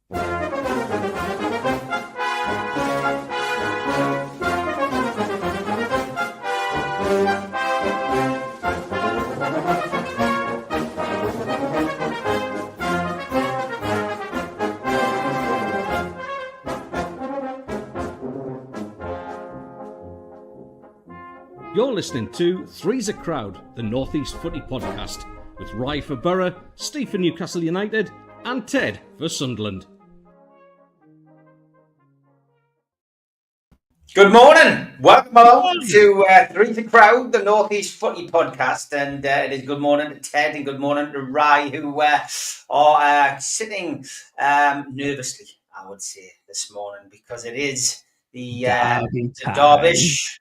You're listening to Three's a Crowd, the North East Footy podcast, with Rye for Borough, Steve for Newcastle United, and Ted for Sunderland. Good morning. Welcome along to Three's a Crowd, the North East Footy podcast, and it is good morning to Ted and good morning to Rye, who are sitting nervously, I would say, this morning, because it is the Derbysh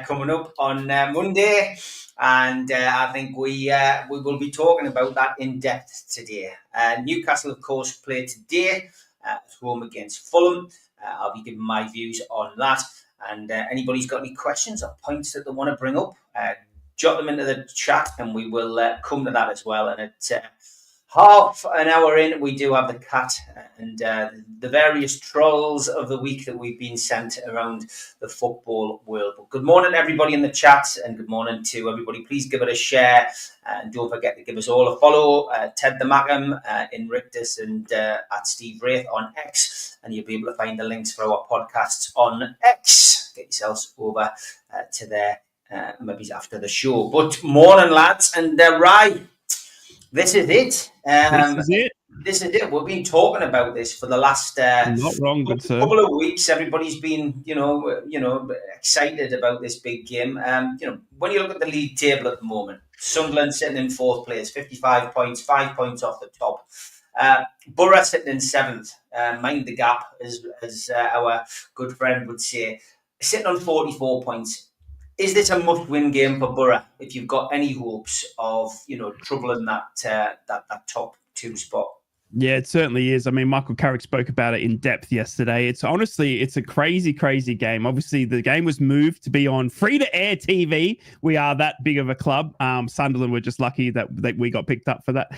coming up on Monday, and I think we will be talking about that in depth today. Newcastle, of course, play today at home against Fulham. I'll be giving my views on that, and anybody's got any questions or points that they want to bring up, jot them into the chat, and we will come to that as well. And at half an hour in, we do have the cat and the various trolls of the week that we've been sent around the football world. But good morning, everybody in the chat, and good morning to everybody. Please give it a share, and don't forget to give us all a follow. Ted the Mackham, Invictus, and at Steve Wraith on X, and you'll be able to find the links for our podcasts on X. Get yourselves over to there, maybe after the show. But morning, lads, and Rye. This is it. This is it. We've been talking about this for the last couple of weeks. Everybody's been, excited about this big game. When you look at the league table at the moment, Sunderland sitting in fourth place, 55 points, 5 points off the top. Borough sitting in seventh, mind the gap, as our good friend would say, sitting on 44 points. Is this a must-win game for Borough if you've got any hopes of, troubling that top two spot? Yeah, it certainly is. I mean, Michael Carrick spoke about it in depth yesterday. It's a crazy, crazy game. Obviously, the game was moved to be on free-to-air TV. We are that big of a club. Sunderland were just lucky that we got picked up for that.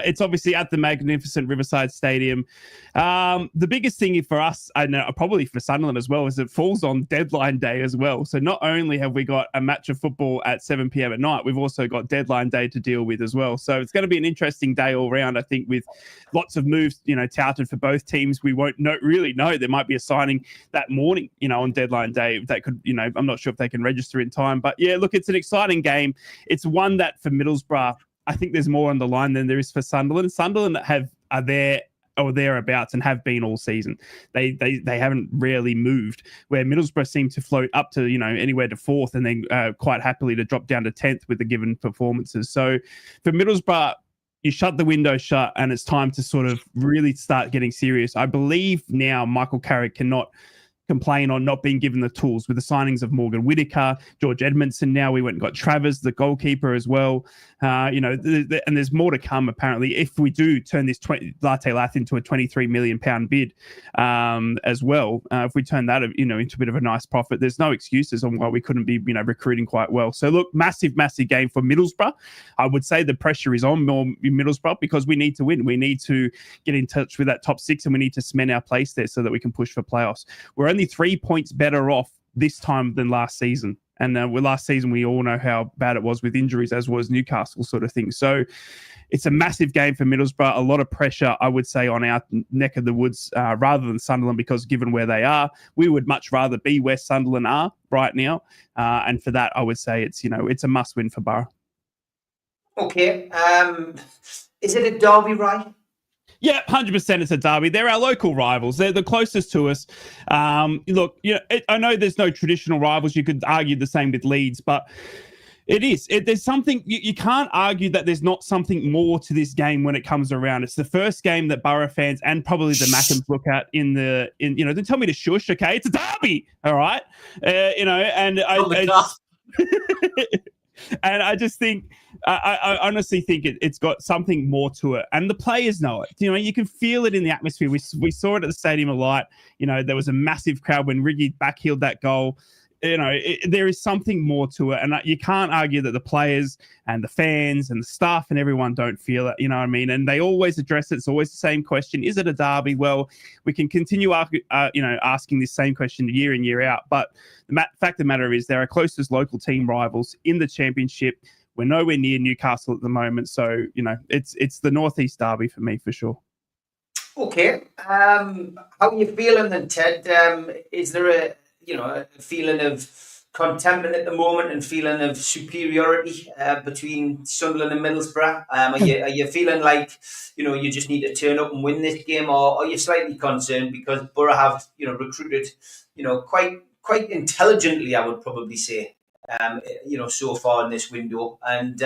It's obviously at the magnificent Riverside Stadium. The biggest thing for us, I know, probably for Sunderland as well, is it falls on deadline day as well. So not only have we got a match of football at 7 p.m. at night, we've also got deadline day to deal with as well. So it's going to be an interesting day all round, I think, with lots of moves, touted for both teams. We won't really know. There might be a signing that morning, on deadline day that could, I'm not sure if they can register in time. But yeah, look, it's an exciting game. It's one that for Middlesbrough, I think there's more on the line than there is for Sunderland. Sunderland are there or thereabouts and have been all season. They haven't really moved, where Middlesbrough seem to float up to, anywhere to fourth and then quite happily to drop down to 10th with the given performances. So for Middlesbrough, you shut the window shut and it's time to sort of really start getting serious. I believe now Michael Carrick cannot complain on not being given the tools with the signings of Morgan Whittaker, George Edmondson. Now we went and got Travers, the goalkeeper as well. And there's more to come apparently if we do turn this Latte Lath into a £23 million bid as well. If we turn that into a bit of a nice profit, there's no excuses on why we couldn't be recruiting quite well. So look, massive game for Middlesbrough. I would say the pressure is on more Middlesbrough because we need to win. We need to get in touch with that top six and we need to cement our place there so that we can push for playoffs. We're only 3 points better off this time than last season. And last season, we all know how bad it was with injuries, as was Newcastle sort of thing. So it's a massive game for Middlesbrough. A lot of pressure, I would say, on our neck of the woods rather than Sunderland, because given where they are, we would much rather be where Sunderland are right now. And for that, I would say it's a must win for Borough. Okay. Is it a derby, right? Yeah, 100% it's a derby. They're our local rivals. They're the closest to us. Look, I know there's no traditional rivals. You could argue the same with Leeds, but it is. There's something, you can't argue that there's not something more to this game when it comes around. It's the first game that Borough fans and probably the Mackhams look at don't tell me to shush, okay? It's a derby, all right? And I just think, I honestly think it's got something more to it. And the players know it. You can feel it in the atmosphere. We saw it at the Stadium of Light. There was a massive crowd when Riggy backheeled that goal. there is something more to it, and you can't argue that the players and the fans and the staff and everyone don't feel it. You know what I mean? And they always address it. It's always the same question: is it a derby? Well, we can continue, asking this same question year in, year out. But the fact of the matter is, they're our closest local team rivals in the championship. We're nowhere near Newcastle at the moment, so it's the Northeast derby for me for sure. Okay, how are you feeling then, Ted? Is there a feeling of contentment at the moment and feeling of superiority between Sunderland and Middlesbrough? Are you feeling like you just need to turn up and win this game, or are you slightly concerned because Borough have recruited quite intelligently, I would probably say, so far in this window, and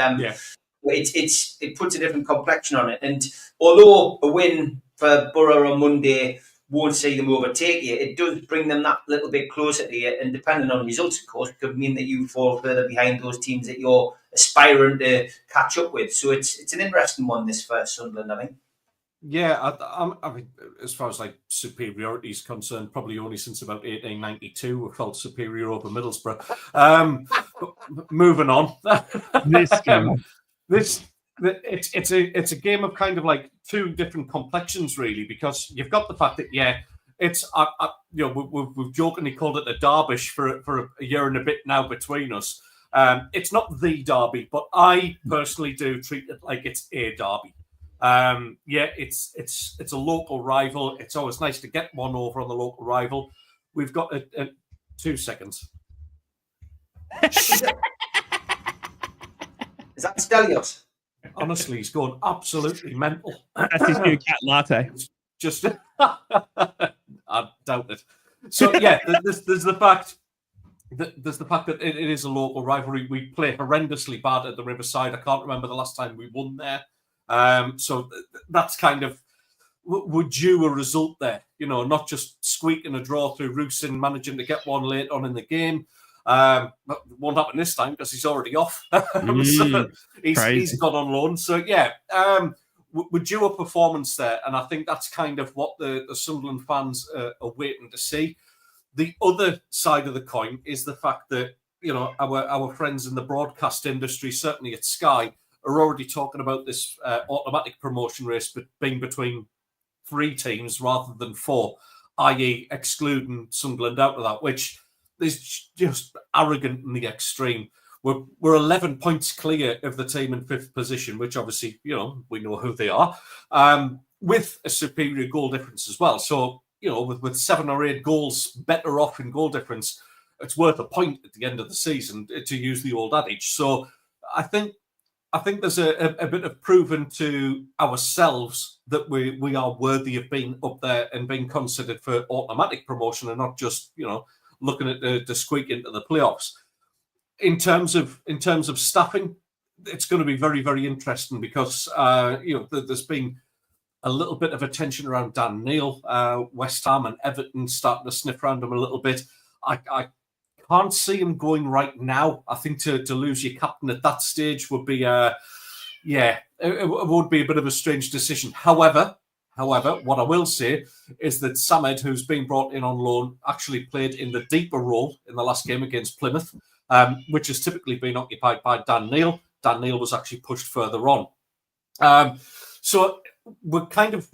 it puts a different complexion on it. And although a win for Borough on Monday won't see them overtake you, it does bring them that little bit closer to you. And depending on results, of course, could mean that you fall further behind those teams that you're aspiring to catch up with. So it's an interesting one, this for Sunderland, I think. Yeah, I mean, as far as like superiority is concerned, probably only since about 1892 we felt superior over Middlesbrough. Moving on, it's a game of kind of like two different complexions, really, because you've got the fact that it's we've jokingly called it a derbish for a year and a bit now between us. It's not the derby, but I personally do treat it like it's a derby. It's a local rival. It's always nice to get one over on the local rival. We've got 2 seconds. Is that Stelios? Honestly, he's going absolutely mental. That's his new cat latte. Just, I doubt it. So there's the fact that it is a local rivalry. We play horrendously bad at the Riverside. I can't remember the last time we won there. So that's kind of would due a result there, not just squeaking a draw through Roussin managing to get one late on in the game. Won't happen this time because he's already off. So he's gone on loan. So we're due a performance there, and I think that's kind of what the Sunderland fans are waiting to see. The other side of the coin is the fact that our friends in the broadcast industry, certainly at Sky, are already talking about this automatic promotion race being between 3 teams rather than 4, i.e. excluding Sunderland out of that, which is just arrogant in the extreme. We're 11 points clear of the team in 5th position, which obviously, we know who they are, with a superior goal difference as well. So, with 7 or 8 goals better off in goal difference, it's worth a point at the end of the season, to use the old adage. So I think there's a bit of proven to ourselves that we are worthy of being up there and being considered for automatic promotion and not just, looking at the squeak into the playoffs. In terms of staffing, it's going to be very, very interesting because, there's been a little bit of attention around Dan Neil, West Ham and Everton starting to sniff around him a little bit. I can't see him going right now. I think to lose your captain at that stage would be, it would be a bit of a strange decision. However, what I will say is that Samed, who's been brought in on loan, actually played in the deeper role in the last game against Plymouth, which has typically been occupied by Dan Neil. Dan Neil was actually pushed further on. So we're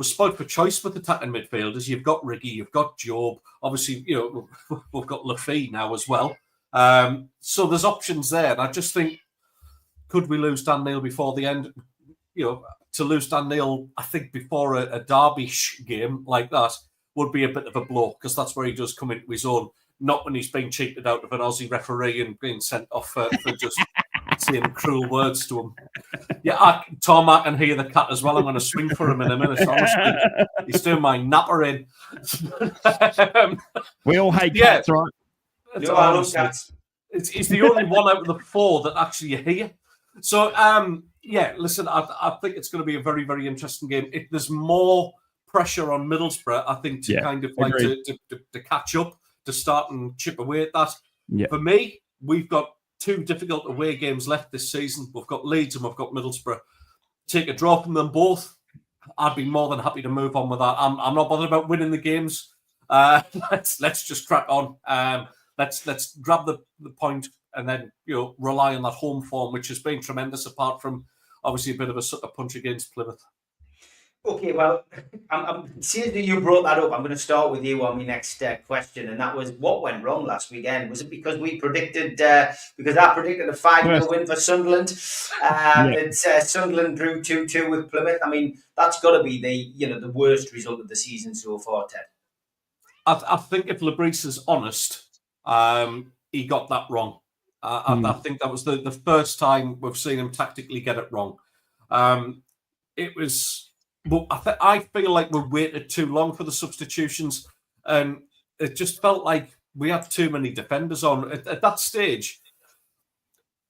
spoiled for choice with attacking midfielders. You've got Riggy, you've got Job. Obviously, we've got Lafay now as well. So there's options there. And I just think, could we lose Dan Neil before the end? To lose Dan Neil, I think, before a derby game like that would be a bit of a blow because that's where he does come into his own, not when he's being cheated out of an Aussie referee and being sent off for just saying cruel words to him. Tom, I can hear the cat as well. I'm going to swing for him in a minute. Honestly, he's doing my napper in. We all hate cats, right? I love cats. He's the only one out of the 4 that actually you hear. So, listen, I think it's going to be a very, very interesting game. There's more pressure on Middlesbrough, I think, to catch up, to start and chip away at that. Yeah. For me, we've got 2 difficult away games left this season. We've got Leeds and we've got Middlesbrough. Take a draw from them both. I'd be more than happy to move on with that. I'm not bothered about winning the games. Let's just crack on. let's grab the point and then rely on that home form, which has been tremendous. Apart from obviously a bit of a sucker punch against Plymouth. Okay, well, seeing that you brought that up, I'm going to start with you on my next question, and that was what went wrong last weekend. Was it because we predicted, because I predicted a 5-0 win for Sunderland, that Sunderland drew 2-2 with Plymouth? I mean, that's got to be the worst result of the season so far, Ted. I think if Labrise is honest, he got that wrong. I think that was the first time we've seen him tactically get it wrong. It was. But I feel like we waited too long for the substitutions, and it just felt like we had too many defenders on. At that stage,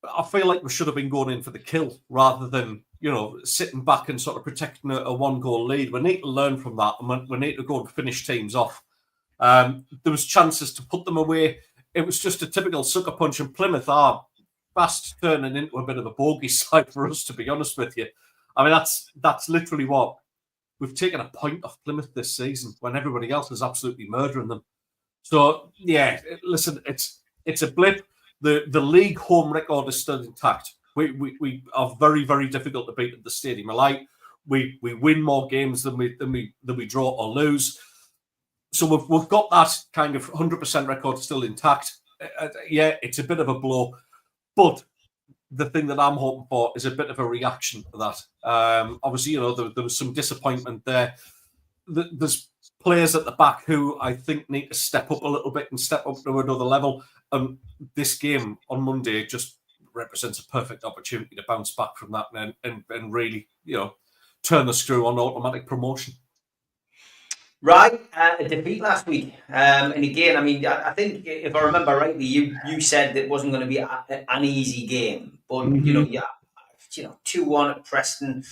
I feel like we should have been going in for the kill rather than, sitting back and sort of protecting a one-goal lead. We need to learn from that, and we need to go and finish teams off. There was chances to put them away. It was just a typical sucker punch, and Plymouth are fast turning into a bit of a bogey side for us, to be honest with you. I mean, that's literally what we've taken a point off Plymouth this season when everybody else is absolutely murdering them. So yeah, listen, it's a blip. The league home record is still intact. We are very, very difficult to beat at the Stadium of Light. We win more games than we draw or lose. So we've got that kind of 100% record still intact. Yeah, it's a bit of a blow, but the thing that I'm hoping for is a bit of a reaction to that. Obviously, there was some disappointment there. There's players at the back who I think need to step up a little bit and step up to another level. And this game on Monday just represents a perfect opportunity to bounce back from that and really, turn the screw on automatic promotion. Right, a defeat last week. And again, I mean, I think if I remember rightly, you said that it wasn't going to be an easy game. But, 2-1 at Preston.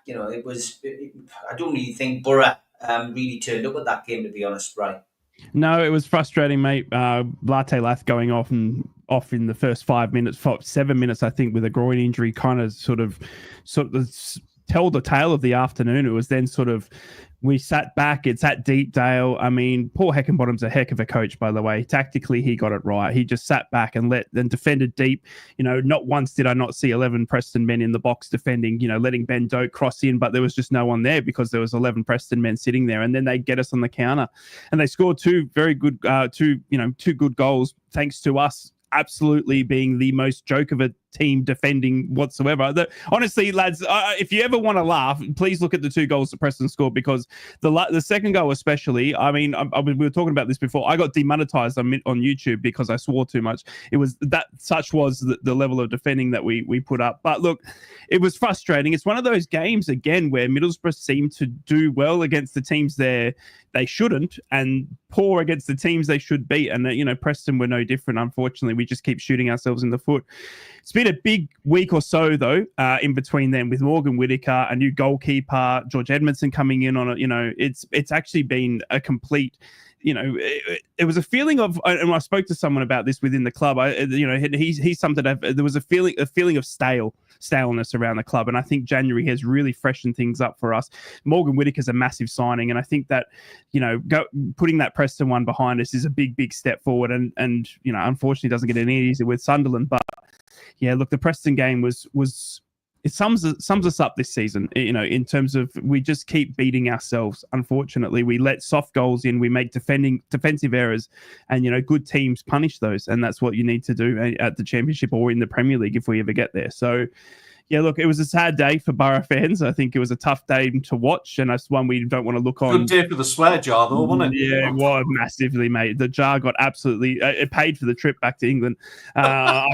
It was, I don't really think Borough really turned up at that game, to be honest, right? No, it was frustrating, mate. Latte Lath going off in the first 7 minutes, I think, with a groin injury, kind of sort of tell the tale of the afternoon. It was then we sat back. It's at Deepdale. I mean, Paul Heckenbottom's a heck of a coach, by the way. Tactically, he got it right. He just sat back and defended deep. Not once did I not see 11 Preston men in the box defending, letting Ben Doak cross in, but there was just no one there because there was 11 Preston men sitting there. And then they get us on the counter. And they scored two very good, two good goals thanks to us absolutely being the most joke of a team defending whatsoever. Honestly, lads, if you ever want to laugh, please look at the 2 goals that Preston scored, because the second goal especially, I mean, we were talking about this before. I got demonetized on YouTube because I swore too much. It was that such was the level of defending that we put up. But look, it was frustrating. It's one of those games, again, where Middlesbrough seem to do well against the teams they shouldn't, and poor against the teams they should beat. And, Preston were no different. Unfortunately, we just keep shooting ourselves in the foot. It's been a big week or so, though, in between them, with Morgan Whittaker, a new goalkeeper, George Edmondson coming in on it. It's actually been a complete, it was a feeling of, and I spoke to someone about this within the club. He summed it up. There was a feeling of staleness around the club, and I think January has really freshened things up for us. Morgan Whittaker's a massive signing, and I think that putting that Preston one behind us is a big step forward. And unfortunately, doesn't get any easier with Sunderland. But yeah, look, the Preston game was it sums us up this season, in terms of we just keep beating ourselves. Unfortunately, we let soft goals in, we make defensive errors, and good teams punish those, and that's what you need to do at the Championship or in the Premier League if we ever get there. So yeah, look, it was a sad day for Borough fans. I think it was a tough day to watch, and that's one we don't want to look on. Good day for the swear jar, though, wasn't it? Yeah, it was massively, mate. The jar got absolutely. It paid for the trip back to England. I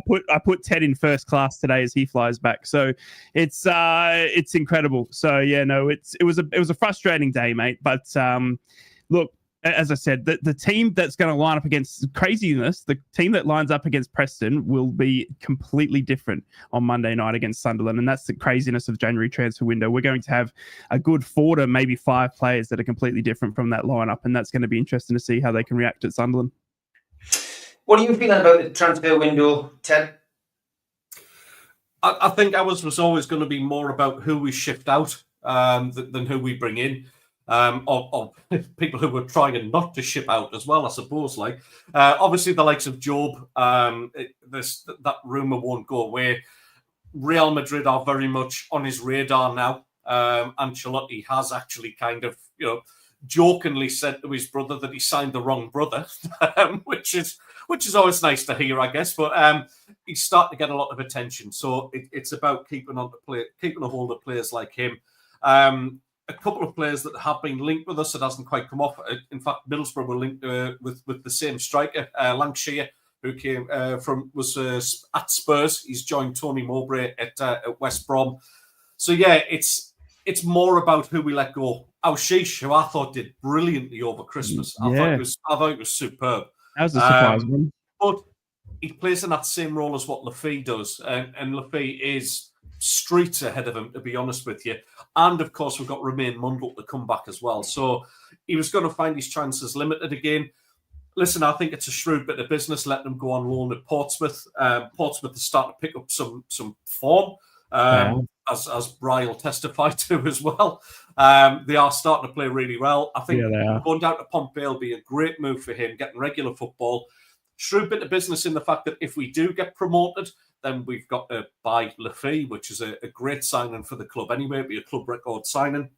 put Ted in first class today as he flies back. So it's incredible. So yeah, no, it was a frustrating day, mate. But look. As I said, the team that's going to line up against craziness, the team that lines up against Preston will be completely different on Monday night against Sunderland. And that's the craziness of the January transfer window. We're going to have a good 4 to maybe 5 players that are completely different from that lineup. And that's going to be interesting to see how they can react at Sunderland. What are you feeling about the transfer window, Ted? I think ours was always going to be more about who we shift out than who we bring in. of people who were trying not to ship out as well, I suppose. Like, obviously, the likes of Job, that rumor won't go away. Real Madrid are very much on his radar now. Ancelotti has actually kind of, jokingly said to his brother that he signed the wrong brother, which is always nice to hear, I guess. But he's starting to get a lot of attention, so it's about keeping a hold of players like him. A couple of players that have been linked with us that hasn't quite come off. In fact, Middlesbrough were linked with the same striker, Lancashire, who was at Spurs. He's joined Tony Mowbray at West Brom. So yeah, it's more about who we let go. Sheesh, who I thought did brilliantly over Christmas. I thought it was superb. That was a surprise one. But he plays in that same role as what Lafay does, and Lafay is streets ahead of him, to be honest with you. And of course, we've got Romain Mundle to come back as well. So he was going to find his chances limited again. Listen, I think it's a shrewd bit of business letting him go on loan at Portsmouth. Portsmouth is starting to pick up some form, as Bry will testify to as well. They are starting to play really well. I think going down to Pompey will be a great move for him, getting regular football. Shrewd bit of business in the fact that if we do get promoted, then we've got to buy Lafay, which is a great signing for the club anyway. It'll be a club record signing.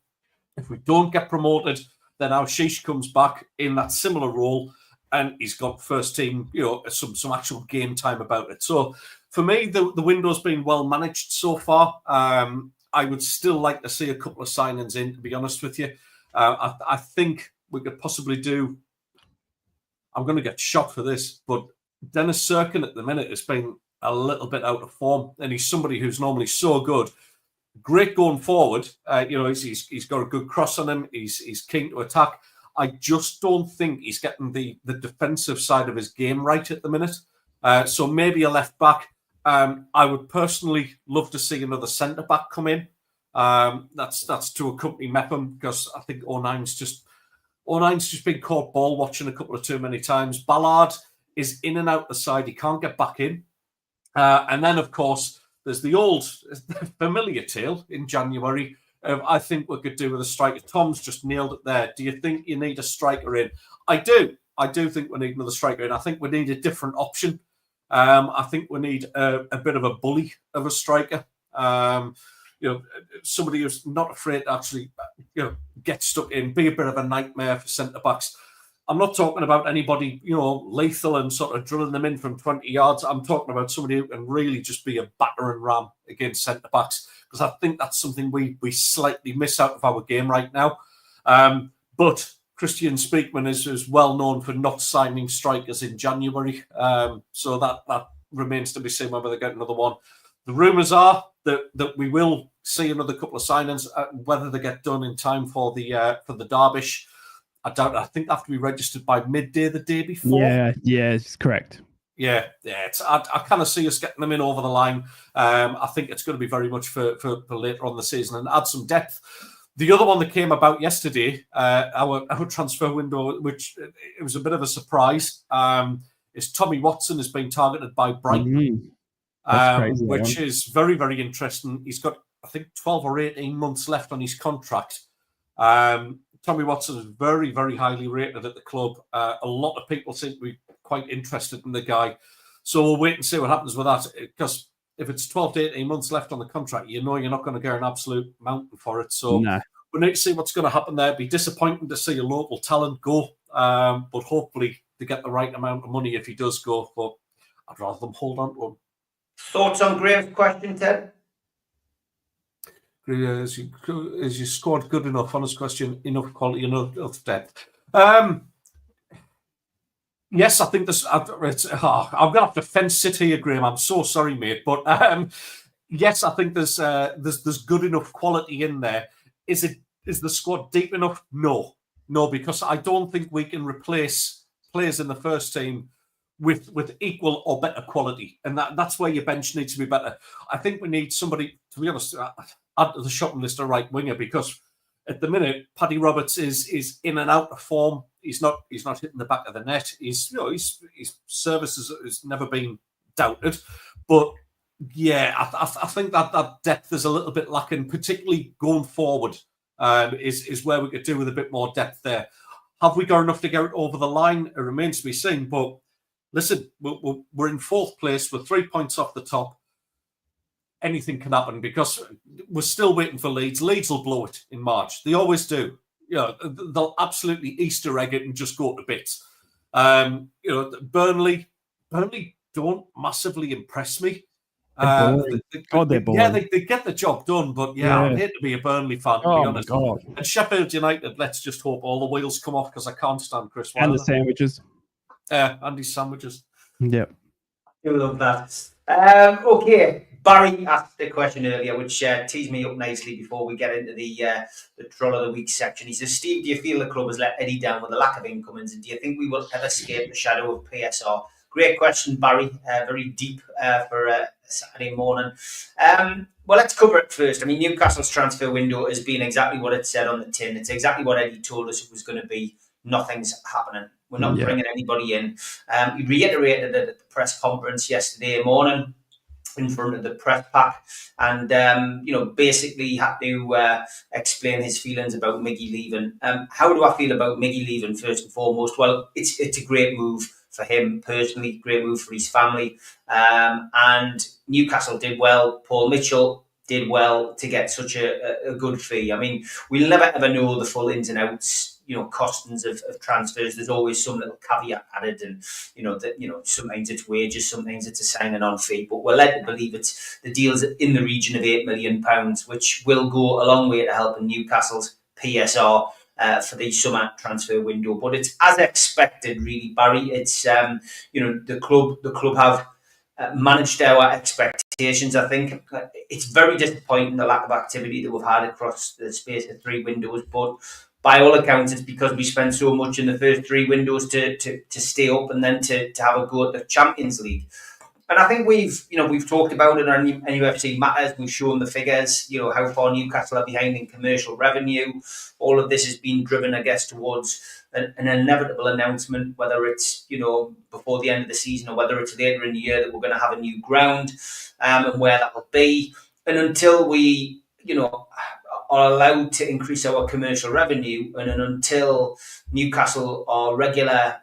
If we don't get promoted, then Sheesh comes back in that similar role, and he's got first team, some actual game time about it. So for me, the window's been well managed so far. I would still like to see a couple of signings in, to be honest with you. I think we could possibly do. I'm going to get shot for this, but Dennis Serkin at the minute has been a little bit out of form, and he's somebody who's normally so good. Great going forward. He's got a good cross on him. He's keen to attack. I just don't think he's getting the defensive side of his game right at the minute. So maybe a left back. I would personally love to see another centre back come in. That's to accompany Mepham, because I think O9's just been caught ball watching a couple of too many times. Ballard is in and out the side. He can't get back in. And then, of course, there's the old familiar tale in January. I think we could do with a striker. Tom's just nailed it there. Do you think you need a striker in? I do. I do think we need another striker in. I think we need a different option. I think we need a bit of a bully of a striker. Somebody who's not afraid to actually, get stuck in, be a bit of a nightmare for centre backs. I'm not talking about anybody, lethal and sort of drilling them in from 20 yards. I'm talking about somebody who can really just be a battering ram against centre backs, because I think that's something we slightly miss out of our game right now. But Christian Speakman is well known for not signing strikers in January. So that remains to be seen whether they get another one. The rumours are that we will see another couple of signings, whether they get done in time for the Derbysh. I doubt. I think they have to be registered by midday the day before. Yeah, it's correct. Yeah. I kind of see us getting them in over the line. I think it's going to be very much for later on the season and add some depth. The other one that came about yesterday, our transfer window, which it was a bit of a surprise, is Tommy Watson has been targeted by Brighton, crazy, which is very, very interesting. He's got, I think, 12 or 18 months left on his contract. Tommy Watson is very, very highly rated at the club. A lot of people seem to be quite interested in the guy. So we'll wait and see what happens with that, because if it's 12 to 18 months left on the contract, you're not going to get an absolute mountain for it. So we need to see what's going to happen there. It'd be disappointing to see a local talent go, but hopefully they get the right amount of money if he does go. But I'd rather them hold on to him. Thoughts on Graham's question, Ted? Is your squad good enough? Honest question. Enough quality, enough depth. Yes, I think this. I'm going to have to fence sit here, Graham. I'm so sorry, mate, but yes, I think there's good enough quality in there. Is the squad deep enough? No, because I don't think we can replace players in the first team with equal or better quality, and that's where your bench needs to be better. I think we need somebody, to be honest, add to the shopping list a right winger, because at the minute Paddy Roberts is in and out of form. He's not hitting the back of the net. His service has never been doubted, but yeah, I think that depth is a little bit lacking, particularly going forward. is where we could do with a bit more depth there. Have we got enough to get it over the line? It remains to be seen. But listen, we're in 4th place. We're 3 points off the top. Anything can happen because we're still waiting for Leeds. Leeds will blow it in March. They always do. They'll absolutely Easter egg it and just go to bits. Burnley don't massively impress me. They're boring. Yeah, they get the job done, but I hate to be a Burnley fan, to be honest. God. And Sheffield United, let's just hope all the wheels come off because I can't stand Chris Wilder. And the sandwiches. And his sandwiches. Yep. I love that. Okay, Barry asked a question earlier, which teased me up nicely before we get into the Troll of the Week section. He says, Steve, do you feel the club has let Eddie down with the lack of incomings? And do you think we will ever escape the shadow of PSR? Great question, Barry. Very deep for a Saturday morning. Well, let's cover it first. I mean, Newcastle's transfer window has been exactly what it said on the tin. It's exactly what Eddie told us it was going to be. Nothing's happening. We're not bringing anybody in. He reiterated it at the press conference yesterday morning in front of the press pack, and basically had to explain his feelings about Miggy leaving. How do I feel about Miggy leaving? First and foremost, well, it's a great move for him personally, great move for his family, and Newcastle did well. Paul Mitchell did well to get such a good fee. I mean, we'll never ever know the full ins and outs, costings of transfers. There's always some little caveat added, and sometimes it's wages, sometimes it's a signing on fee. But we're led to believe it's the deal's in the region of £8 million, which will go a long way to helping Newcastle's PSR for the summer transfer window. But it's as expected, really, Barry. It's the club have managed our expectations. I think it's very disappointing, the lack of activity that we've had across the space of 3 windows, but by all accounts, it's because we spent so much in the first 3 windows to stay up and then to have a go at the Champions League. And I think we've talked about it on NFC Matters. We've shown the figures, how far Newcastle are behind in commercial revenue. All of this has been driven, I guess, towards an inevitable announcement, whether it's, before the end of the season or whether it's later in the year, that we're going to have a new ground and where that will be. And until we, are allowed to increase our commercial revenue, and until Newcastle are regular,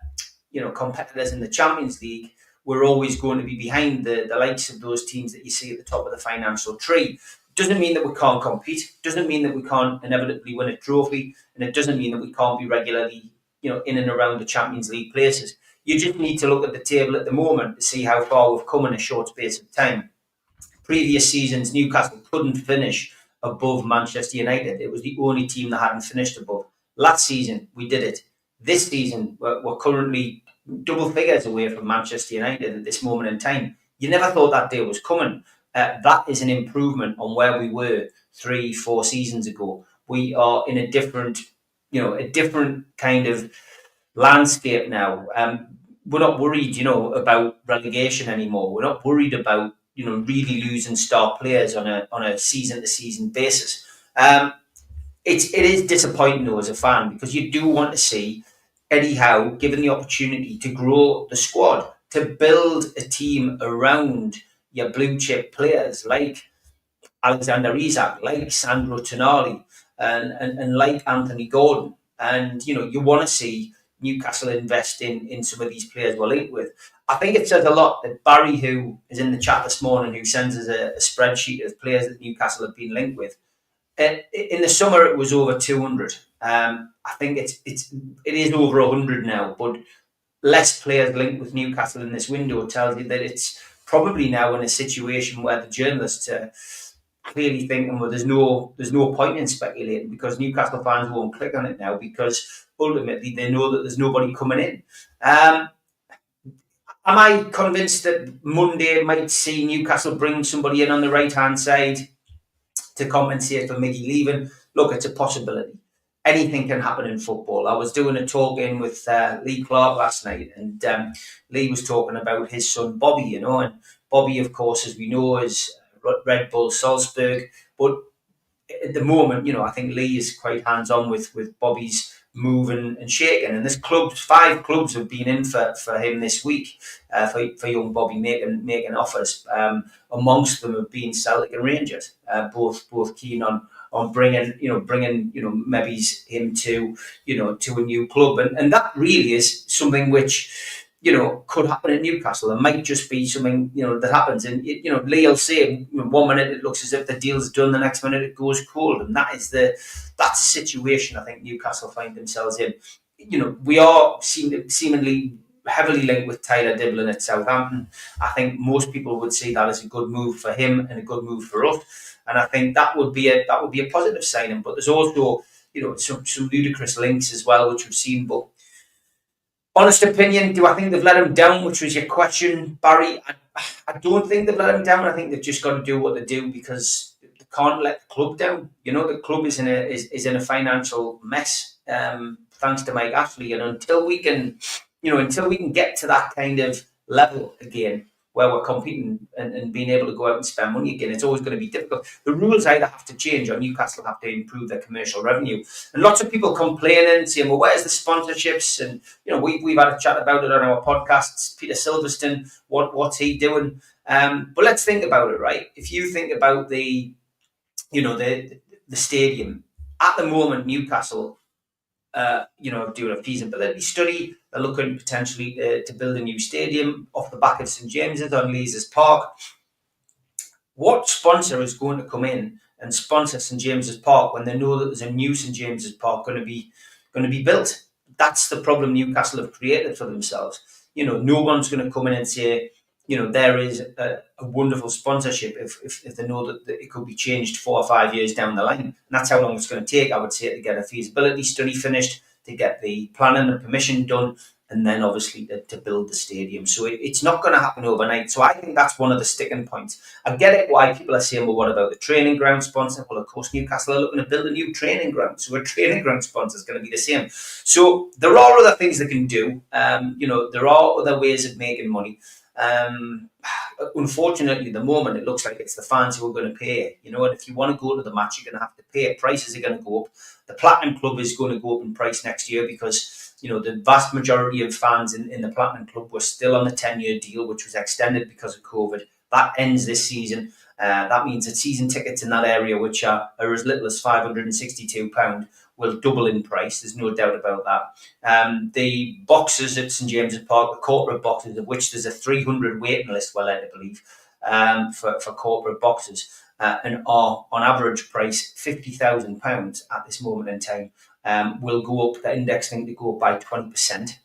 competitors in the Champions League, we're always going to be behind the likes of those teams that you see at the top of the financial tree. Doesn't mean that we can't compete. Doesn't mean that we can't inevitably win a trophy, and it doesn't mean that we can't be regularly, in and around the Champions League places. You just need to look at the table at the moment to see how far we've come in a short space of time. Previous seasons, Newcastle couldn't finish above Manchester United. It was the only team that hadn't finished above. Last season, we did it. This season, we're currently double figures away from Manchester United at this moment in time. You never thought that day was coming. That is an improvement on where we were 3-4 seasons ago. We are in a different kind of landscape now. We're not worried, about relegation anymore. We're not worried about really losing star players on a season to season basis. It is disappointing though as a fan, because you do want to see Eddie Howe given the opportunity to grow the squad, to build a team around your blue chip players like Alexander Isak, like Sandro Tonali, and like Anthony Gordon. And you want to see Newcastle invest in some of these players we're linked with. I think it says a lot that Barry, who is in the chat this morning, who sends us a spreadsheet of players that Newcastle have been linked with, in the summer it was over 200. I think it is over 100 now, but less players linked with Newcastle in this window tells you that it's probably now in a situation where the journalists are clearly thinking, well, there's no point in speculating, because Newcastle fans won't click on it now, because ultimately they know that there's nobody coming in. Am I convinced that Monday might see Newcastle bring somebody in on the right-hand side to compensate for Miggy leaving? Look, it's a possibility. Anything can happen in football. I was doing a talk-in with Lee Clark last night, and Lee was talking about his son Bobby, and Bobby, of course, as we know, is Red Bull Salzburg. But at the moment, I think Lee is quite hands-on with Bobby's moving and shaking, and there's 5 clubs have been in for him this week for young Bobby making offers. Amongst them have been Celtic and Rangers, both keen on bringing maybe him to a new club, and that really is something which could happen in Newcastle. It might just be something that happens, and Lee will say 1 minute it looks as if the deal's done, the next minute it goes cold, and that's the situation I think Newcastle find themselves in. We are seemingly heavily linked with Tyler Diblin at Southampton. I think most people would see that as a good move for him and a good move for us, and I think that would be a positive signing. But there's also some ludicrous links as well, which we've seen. But honest opinion, do I think they've let him down, which was your question, Barry? I don't think they've let him down. I think they've just got to do what they do, because they can't let the club down. The club is in a financial mess, thanks to Mike Ashley, and until we can get to that kind of level again, where we're competing and being able to go out and spend money again, it's always going to be difficult. The rules either have to change, or Newcastle have to improve their commercial revenue. And lots of people complaining, saying, well, where's the sponsorships? And, we've had a chat about it on our podcasts. Peter Silverstone, what's he doing? But let's think about it, right? If you think about the stadium, at the moment, Newcastle, doing a feasibility study. They're looking potentially to build a new stadium off the back of St James's on Leazes Park. What sponsor is going to come in and sponsor St James's Park when they know that there's a new St James's Park going to be built? That's the problem Newcastle have created for themselves. No one's going to come in and say, there is a wonderful sponsorship if they know that it could be changed 4 or 5 years down the line. And that's how long it's going to take, I would say, to get a feasibility study finished, to get the planning and permission done, and then obviously to build the stadium. So it's not going to happen overnight. So I think that's one of the sticking points. I get it why people are saying, well, what about the training ground sponsor? Well, of course, Newcastle are looking to build a new training ground. So a training ground sponsor is going to be the same. So there are other things they can do. There are other ways of making money. Unfortunately, at the moment, it looks like it's the fans who are going to pay. And if you want to go to the match, you're going to have to pay. Prices are going to go up. The Platinum Club is going to go up in price next year because, the vast majority of fans in the Platinum Club were still on the 10-year deal, which was extended because of COVID. That ends this season. That means that season tickets in that area, which are as little as £562, will double in price. There's no doubt about that. The boxes at St James's Park, the corporate boxes, of which there's a 300 waiting list, we're led to believe, for corporate boxes, and are on average price £50,000 at this moment in time, will go up. The index linked to go up by 20%.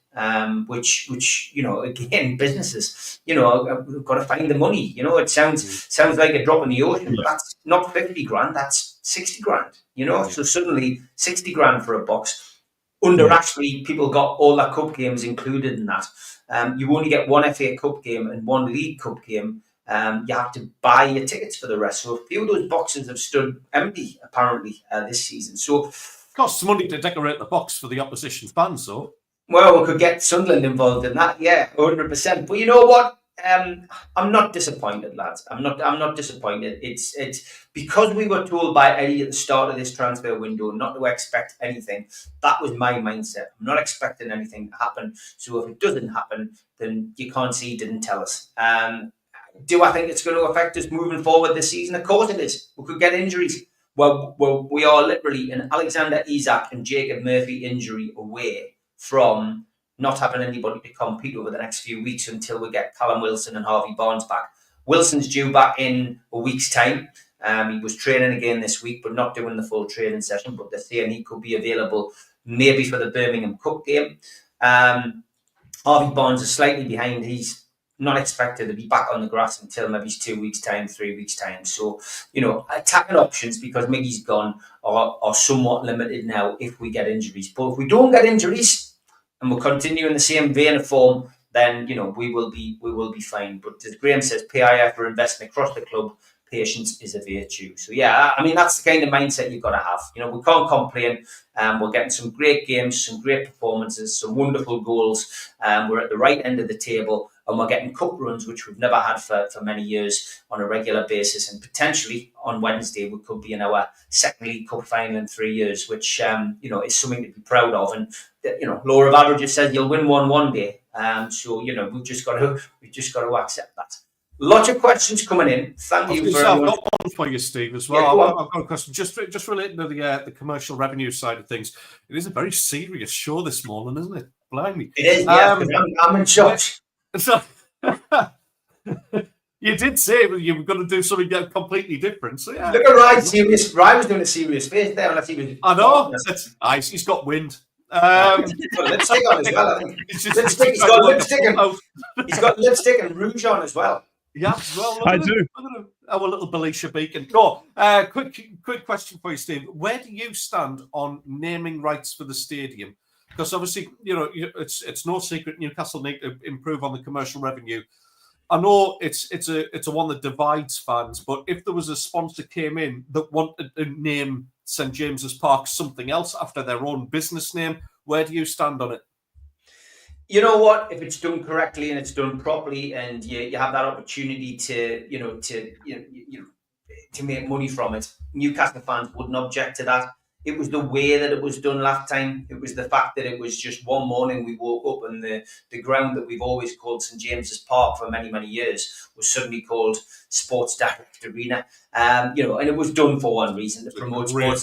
Which again, businesses, we've got to find the money. It sounds like a drop in the ocean, but that's not 50 grand, that's 60 grand. So suddenly 60 grand for a box. Actually, people got all their cup games included in that. You only get one FA Cup game and one League Cup game. You have to buy your tickets for the rest. So a few of those boxes have stood empty apparently this season. So costs money to decorate the box for the opposition fans, though. Well, we could get Sunderland involved in that, 100%. But you know what? I'm not disappointed, lads. I'm not disappointed. It's because we were told by Eddie at the start of this transfer window not to expect anything. That was my mindset. I'm not expecting anything to happen. So if it doesn't happen, then you can't see he didn't tell us. Do I think it's going to affect us moving forward this season? Of course it is. We could get injuries. Well, we are literally an Alexander Isak and Jacob Murphy injury away from not having anybody to compete over the next few weeks until we get Callum Wilson and Harvey Barnes back. Wilson's due back in a week's time. He was training again this week, but not doing the full training session. But they're saying he could be available maybe for the Birmingham Cup game. Harvey Barnes is slightly behind. He's not expected to be back on the grass until maybe 2 weeks' time, 3 weeks' time. So, attacking options, because Miggy's gone, are somewhat limited now if we get injuries. But if we don't get injuries, and we'll continue in the same vein of form, then we will be fine. But as Graham says, PIF are investing across the club. Patience is a virtue. So that's the kind of mindset you've got to have. We can't complain. We're getting some great games, some great performances, some wonderful goals. We're at the right end of the table, and we're getting cup runs, which we've never had for many years on a regular basis. And potentially on Wednesday, we could be in our second League Cup final in 3 years, which is something to be proud of. And law of averages says you'll win one day. So we've just got to accept that. Lots of questions coming in. Thank you for I've got one for you, Steve, as well. Yeah, I've got a question just relating to the commercial revenue side of things. It is a very serious show this morning, isn't it? Blimey. It is, yeah. I'm in shock. So, you did say you were going to do something completely different. So yeah. Look at Ryan serious. Ryan was doing a serious face there, unless he was. I know. That's nice. He's got wind. Lipstick on as well. I think. He's got lipstick and he's got lipstick and rouge on as well. Yeah, well, I do. Our little Belisha Beacon. No, quick question for you, Steve. Where do you stand on naming rights for the stadium? Because obviously, it's no secret Newcastle need to improve on the commercial revenue. I know it's a one that divides fans, but if there was a sponsor came in that wanted to name St James's Park something else after their own business name, where do you stand on it? You know what? If it's done correctly and it's done properly, and you have that opportunity to make money from it, Newcastle fans wouldn't object to that. It was the way that it was done last time. It was the fact that it was just one morning we woke up and the ground that we've always called St James's Park for many, many years was suddenly called Sports Direct Arena. And it was done for one reason, to promote sports.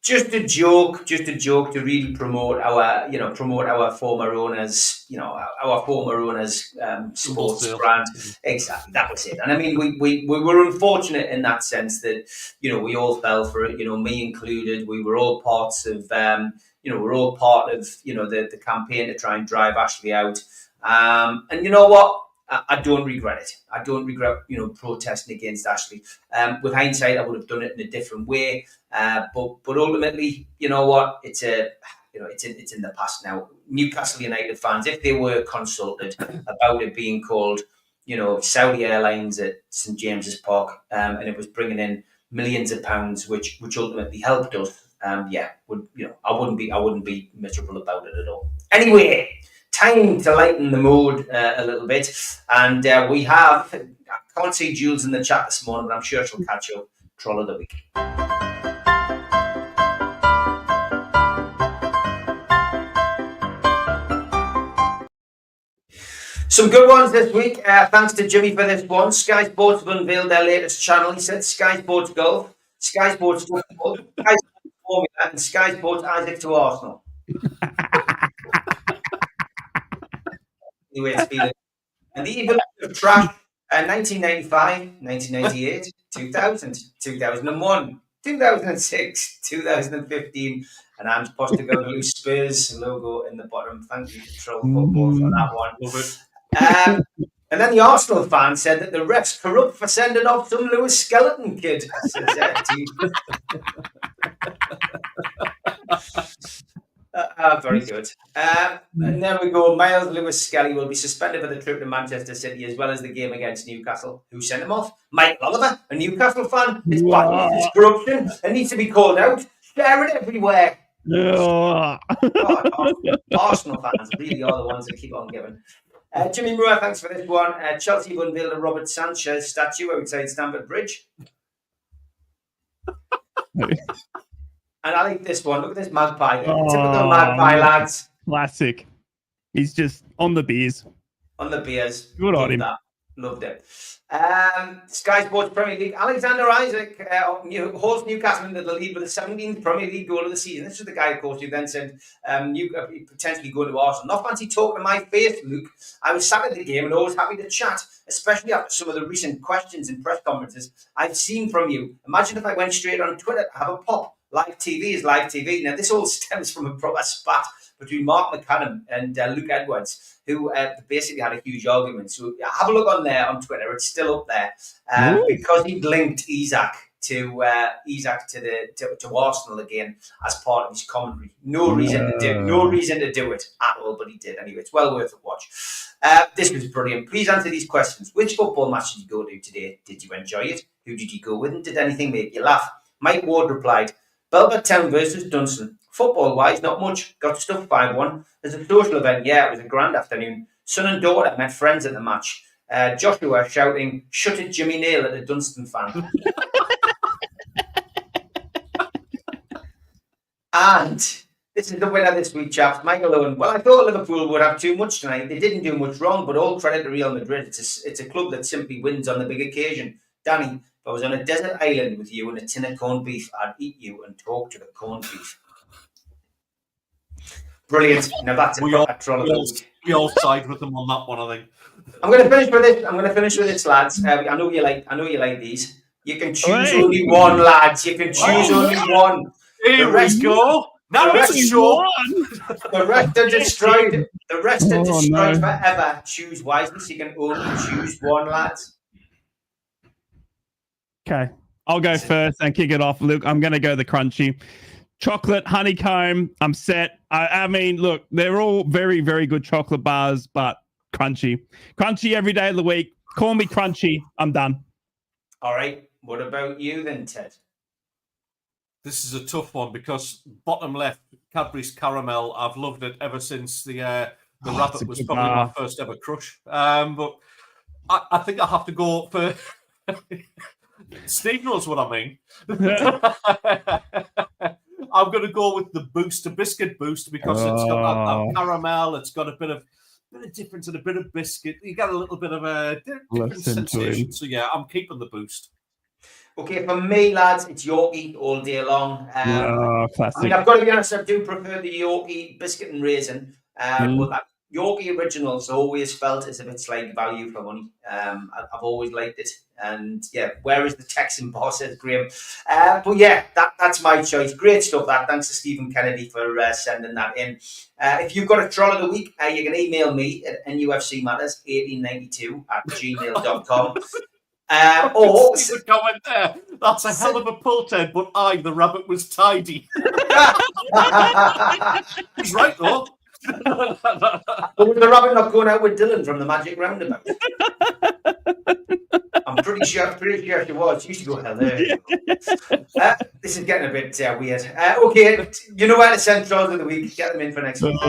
Just a joke to really promote our former owners, sports brand. Exactly, that was it. And I mean, we were unfortunate in that sense that we all fell for it. Me included. We were all parts of the campaign to try and drive Ashley out. And you know what? I don't regret it. I don't regret, protesting against Ashley. With hindsight, I would have done it in a different way. But ultimately, you know what? It's in the past now. Newcastle United fans, if they were consulted about it being called, Saudi Airlines at St James's Park, and it was bringing in millions of pounds, which ultimately helped us. I wouldn't be miserable about it at all. Anyway. Time to lighten the mood a little bit. And we have, I can't see Jules in the chat this morning, but I'm sure she'll catch up. Troll of the week. Some good ones this week. Thanks to Jimmy for this one. Sky Sports have unveiled their latest channel. He said Sky Sports Golf, Sky Sports Football, Sky Sports Formula, and Sky Sports Isaac to Arsenal. Anyway, it's feeling. And the even of track 1995, 1998, 2000, 2001, 2006, 2015, and Ange Postecoglou Spurs logo in the bottom. Thank you to Troll Football for that one. Love it. And then the Arsenal fan said that the ref's corrupt for sending off some Lewis Skeleton kid. Very good. And there we go. Miles Lewis Skelly will be suspended for the trip to Manchester City as well as the game against Newcastle. Who sent him off? Mike Oliver, a Newcastle fan. It's bad. It's corruption. It needs to be called out. Share it everywhere. God, Arsenal fans really are the ones that keep on giving. Jimmy Moore, thanks for this one. Chelsea have unveiled a Robert Sanchez statue outside Stamford Bridge. And I like this one. Look at this magpie. Typical magpie, lads. Classic. He's just on the beers. On the beers. Good on him. That. Loved it. Sky Sports Premier League. Alexander Isaac holds Newcastle into the lead with the 17th Premier League goal of the season. This is the guy, of course, who then said potentially going to Arsenal. Not fancy talking to my face, Luke. I was sat at the game and always happy to chat, especially after some of the recent questions and press conferences I've seen from you. Imagine if I went straight on Twitter to have a pop. Live TV is live TV. Now, this all stems from a proper spat between Mark McCann and Luke Edwards, who basically had a huge argument. So have a look on there on Twitter. It's still up there because he linked Isak to Arsenal again as part of his commentary. No reason to do it at all, but he did anyway. It's well worth a watch. This was brilliant. Please answer these questions. Which football match did you go to today? Did you enjoy it? Who did you go with? And did anything make you laugh? Mike Ward replied, Belbert Town versus Dunstan. Football-wise, not much. Got stuff 5-1. There's a social event. Yeah, it was a grand afternoon. Son and daughter met friends at the match. Joshua shouting, "Shut it, Jimmy Nail," at a Dunstan fan. And This is the winner this week, chaps. Michael Owen. Well, I thought Liverpool would have too much tonight. They didn't do much wrong, but all credit to Real Madrid. It's a club that simply wins on the big occasion. Danny, if I was on a desert island with you and a tin of corned beef, I'd eat you and talk to the corned beef. Brilliant. Now that's a troll of the week. We all side with them on that one, I think. I'm going to finish with this, lads. I know you like these. You can choose only one, lads. You can choose only one. Here we go. Now it's short. The rest are destroyed. The rest are destroyed forever. Choose wisely. So you can only choose one, lads. Okay, I'll go first and kick it off. Luke, I'm going to go the crunchy. Chocolate honeycomb. I'm set. I mean, look, they're all very, very good chocolate bars, but crunchy. Crunchy every day of the week. Call me crunchy. I'm done. All right. What about you then, Ted? This is a tough one because bottom left, Cadbury's Caramel. I've loved it ever since the rabbit was probably my first ever crush. But I think I have to go for... Steve knows what I mean. I'm going to go with the Boost, the biscuit Boost, because it's got that caramel. It's got a bit of difference and a bit of biscuit. You get a little bit of a different sensation. So yeah, I'm keeping the Boost. Okay, for me, lads, it's Yorkie all day long. Classic. I mean, I've got to be honest, I do prefer the Yorkie biscuit and raisin. But that Yorkie Originals always felt as if it's like value for money. I've always liked it. And yeah, where is the Texan boss, says Graham. But yeah, that's my choice. Great stuff, that. Thanks to Stephen Kennedy for sending that in. If you've got a troll of the week, you can email me at nufcmatters1892@gmail.com. Or see the comment there. That's a hell of a pull, Ted, but the rabbit was tidy. He's right, though. But was the rabbit not going out with Dylan from the Magic Roundabout? I'm pretty sure she was. She used to go, hello. This is getting a bit weird. Okay, you know where to send trolls of the week. Get them in for next week.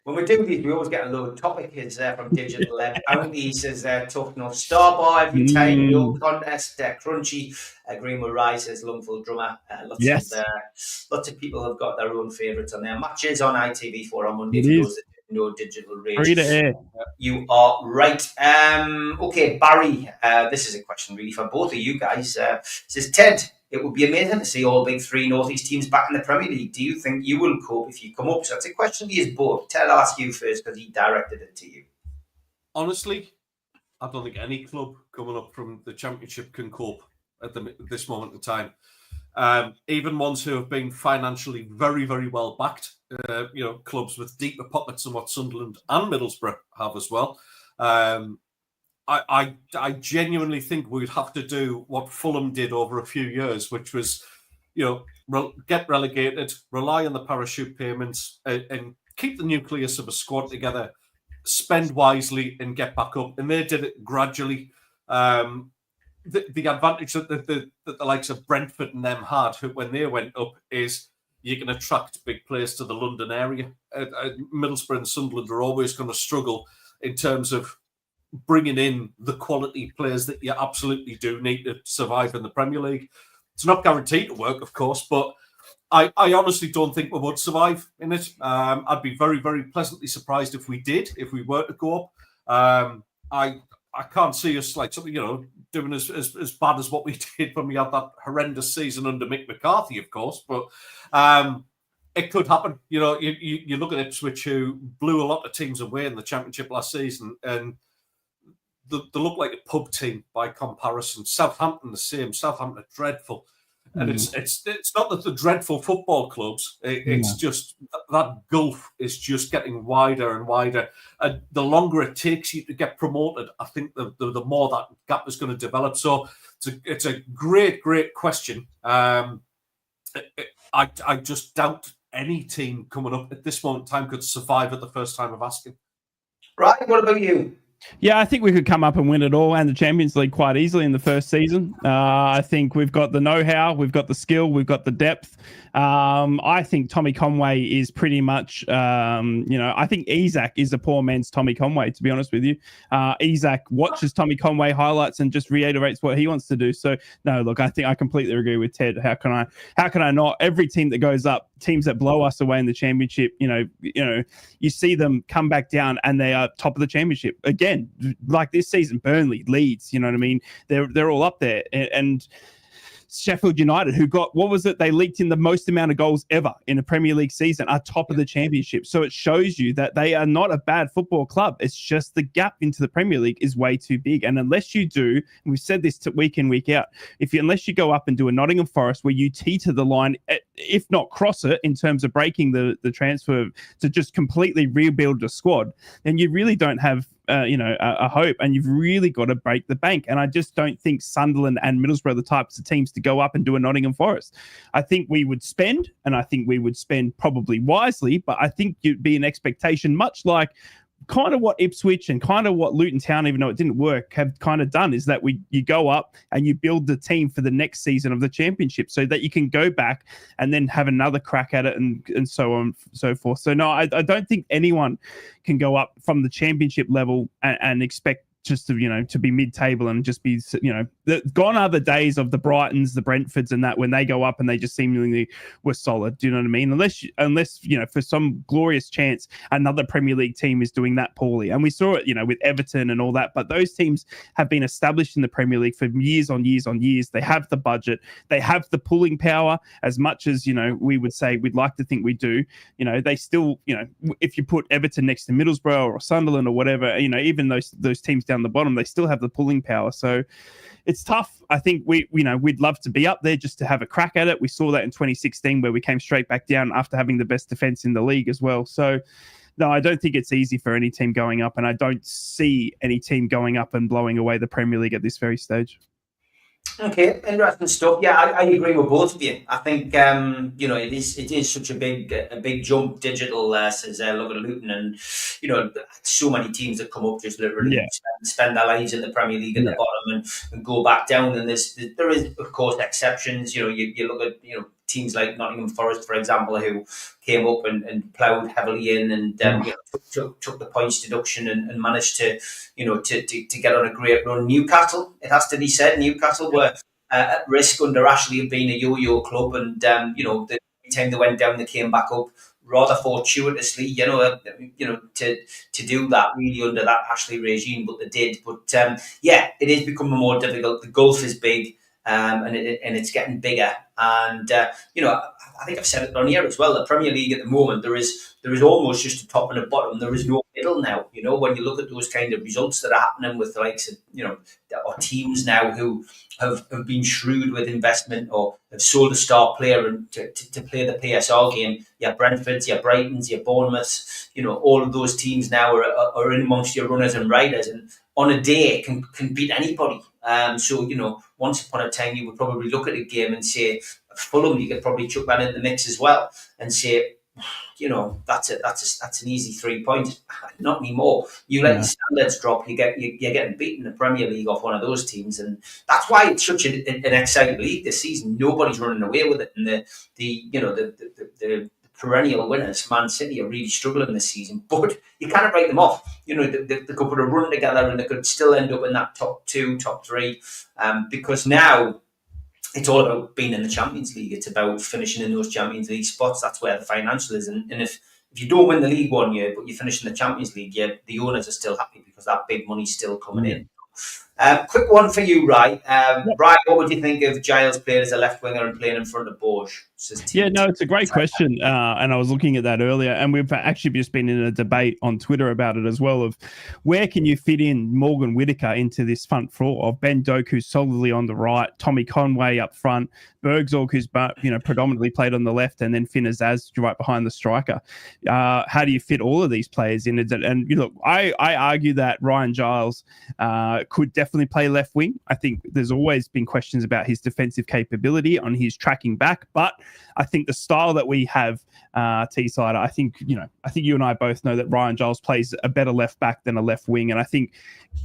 When we do these, we always get a load. Topic is from Digital Ed. Bounty says tough enough. Star bar every time. No contest. Crunchy. Green will rise as Lungful drummer. Lots of people have got their own favourites on their matches on ITV4 on Monday. For those that know Digital Rage. Free to air. You are right. Okay, Barry. This is a question really for both of you guys. Says Ted. It would be amazing to see all big three North East teams back in the Premier League. Do you think you will cope if you come up? So that's a question to you both. Ted, I'll ask you first because he directed it to you. Honestly, I don't think any club coming up from the Championship can cope at this moment in time. Even ones who have been financially very, very well backed, clubs with deeper pockets than what Sunderland and Middlesbrough have as well. I genuinely think we'd have to do what Fulham did over a few years, which was, get relegated, rely on the parachute payments, and keep the nucleus of a squad together, spend wisely, and get back up. And they did it gradually. The advantage that the likes of Brentford and them had when they went up is you can attract big players to the London area. Middlesbrough and Sunderland are always going to struggle in terms of bringing in the quality players that you absolutely do need to survive in the Premier League. It's not guaranteed to work, of course, but I honestly don't think we would survive in it. I'd be very, very pleasantly surprised if we were to go up. I can't see us doing as bad as what we did when we had that horrendous season under Mick McCarthy, of course, but it could happen. You look at Ipswich, who blew a lot of teams away in the Championship last season, and they look like a pub team by comparison. Southampton the same. Southampton are dreadful, and it's not that they're dreadful football clubs. It's just that gulf is just getting wider and wider, and the longer it takes you to get promoted, I think the more that gap is going to develop. So it's a great question. I just doubt any team coming up at this moment in time could survive at the first time of asking. Right, what about you? Yeah, I think we could come up and win it all and the Champions League quite easily in the first season. I think we've got the know-how, we've got the skill, we've got the depth. I think Tommy Conway is pretty much, I think Isaac is a poor man's Tommy Conway, to be honest with you. Isaac watches Tommy Conway highlights and just reiterates what he wants to do. So, no, look, I think I completely agree with Ted. How can I not? Every team that goes up, teams that blow us away in the championship, you see them come back down and they are top of the championship again. Like this season, Burnley, Leeds, you know what I mean? They're all up there, and Sheffield United, who got, what was it? They leaked in the most amount of goals ever in a Premier League season, are top of the championship. So it shows you that they are not a bad football club. It's just the gap into the Premier League is way too big. And unless you do, and we've said this week in, week out, unless you go up and do a Nottingham Forest where you teeter the line, if not cross it in terms of breaking the transfer to just completely rebuild the squad, then you really don't have a hope, and you've really got to break the bank. And I just don't think Sunderland and Middlesbrough are the types of teams to go up and do a Nottingham Forest. I think we would spend, and I think we would spend probably wisely, but I think it'd be an expectation, much like kind of what Ipswich and kind of what Luton Town, even though it didn't work, have kind of done, is that you go up and you build the team for the next season of the championship so that you can go back and then have another crack at it and so on and so forth. So no, I don't think anyone can go up from the championship level and expect just to be mid-table and just be, gone are the days of the Brightons, the Brentfords and that, when they go up and they just seemingly were solid. Do you know what I mean? Unless for some glorious chance, another Premier League team is doing that poorly. And we saw it, with Everton and all that, but those teams have been established in the Premier League for years on years on years. They have the budget, they have the pulling power, as much as, we would say we'd like to think we do. They still, if you put Everton next to Middlesbrough or Sunderland or whatever, even those teams down the bottom, they still have the pulling power. So it's tough. I think we'd love to be up there just to have a crack at it. We saw that in 2016 where we came straight back down after having the best defense in the league as well. So no, I don't think it's easy for any team going up, and I don't see any team going up and blowing away the Premier League at this very stage. Okay, interesting stuff. Yeah, I agree with both of you. I think it is such a big jump digital since look at Luton, and so many teams that come up just literally spend their lives in the Premier League at the bottom and go back down. And there is of course exceptions. You look at teams like Nottingham Forest, for example, who came up and ploughed heavily in and took the points deduction and managed to get on a great run. Newcastle, it has to be said, Newcastle were at risk under Ashley of being a yo-yo club, and the time they went down, they came back up rather fortuitously, to do that really under that Ashley regime, but they did. But it is becoming more difficult. The gulf is big. And it's getting bigger, and I think I've said it on here as well. The Premier League at the moment, there is almost just a top and a bottom. There is no middle now. When you look at those kind of results that are happening with the likes of or teams now who have been shrewd with investment or have sold a star player and to play the PSR game. Your Brentfords, your Brightons, your Bournemouths, all of those teams now are in amongst your runners and riders, and on a day can beat anybody. So once upon a time you would probably look at a game and say Fulham, you could probably chuck that in the mix as well and say, that's an easy 3 points. Not anymore. You let your standards drop, you're getting beaten in the Premier League off one of those teams, and that's why it's such an exciting league this season. Nobody's running away with it, and the perennial winners, Man City, are really struggling this season, but you can't write them off. They could put a run together and they could still end up in that top 2, top 3, because now it's all about being in the Champions League. It's about finishing in those Champions League spots. That's where the financial is. And if you don't win the league one year, but you finish in the Champions League, the owners are still happy because that big money's still coming in. Quick one for you, Rye. Rye, what would you think of Giles playing as a left winger and playing in front of Borges? Yeah, no, it's a great question. And I was looking at that earlier, and we've actually just been in a debate on Twitter about it as well, of where can you fit in Morgan Whittaker into this front four of Ben Doku solidly on the right, Tommy Conway up front, Bergzorg, who's predominantly played on the left, and then Finn Azaz right behind the striker. How do you fit all of these players in? And look, I argue that Ryan Giles could definitely definitely play left wing. I think there's always been questions about his defensive capability on his tracking back, but I think the style that we have, T-side, I think you and I both know that Ryan Giles plays a better left back than a left wing, and I think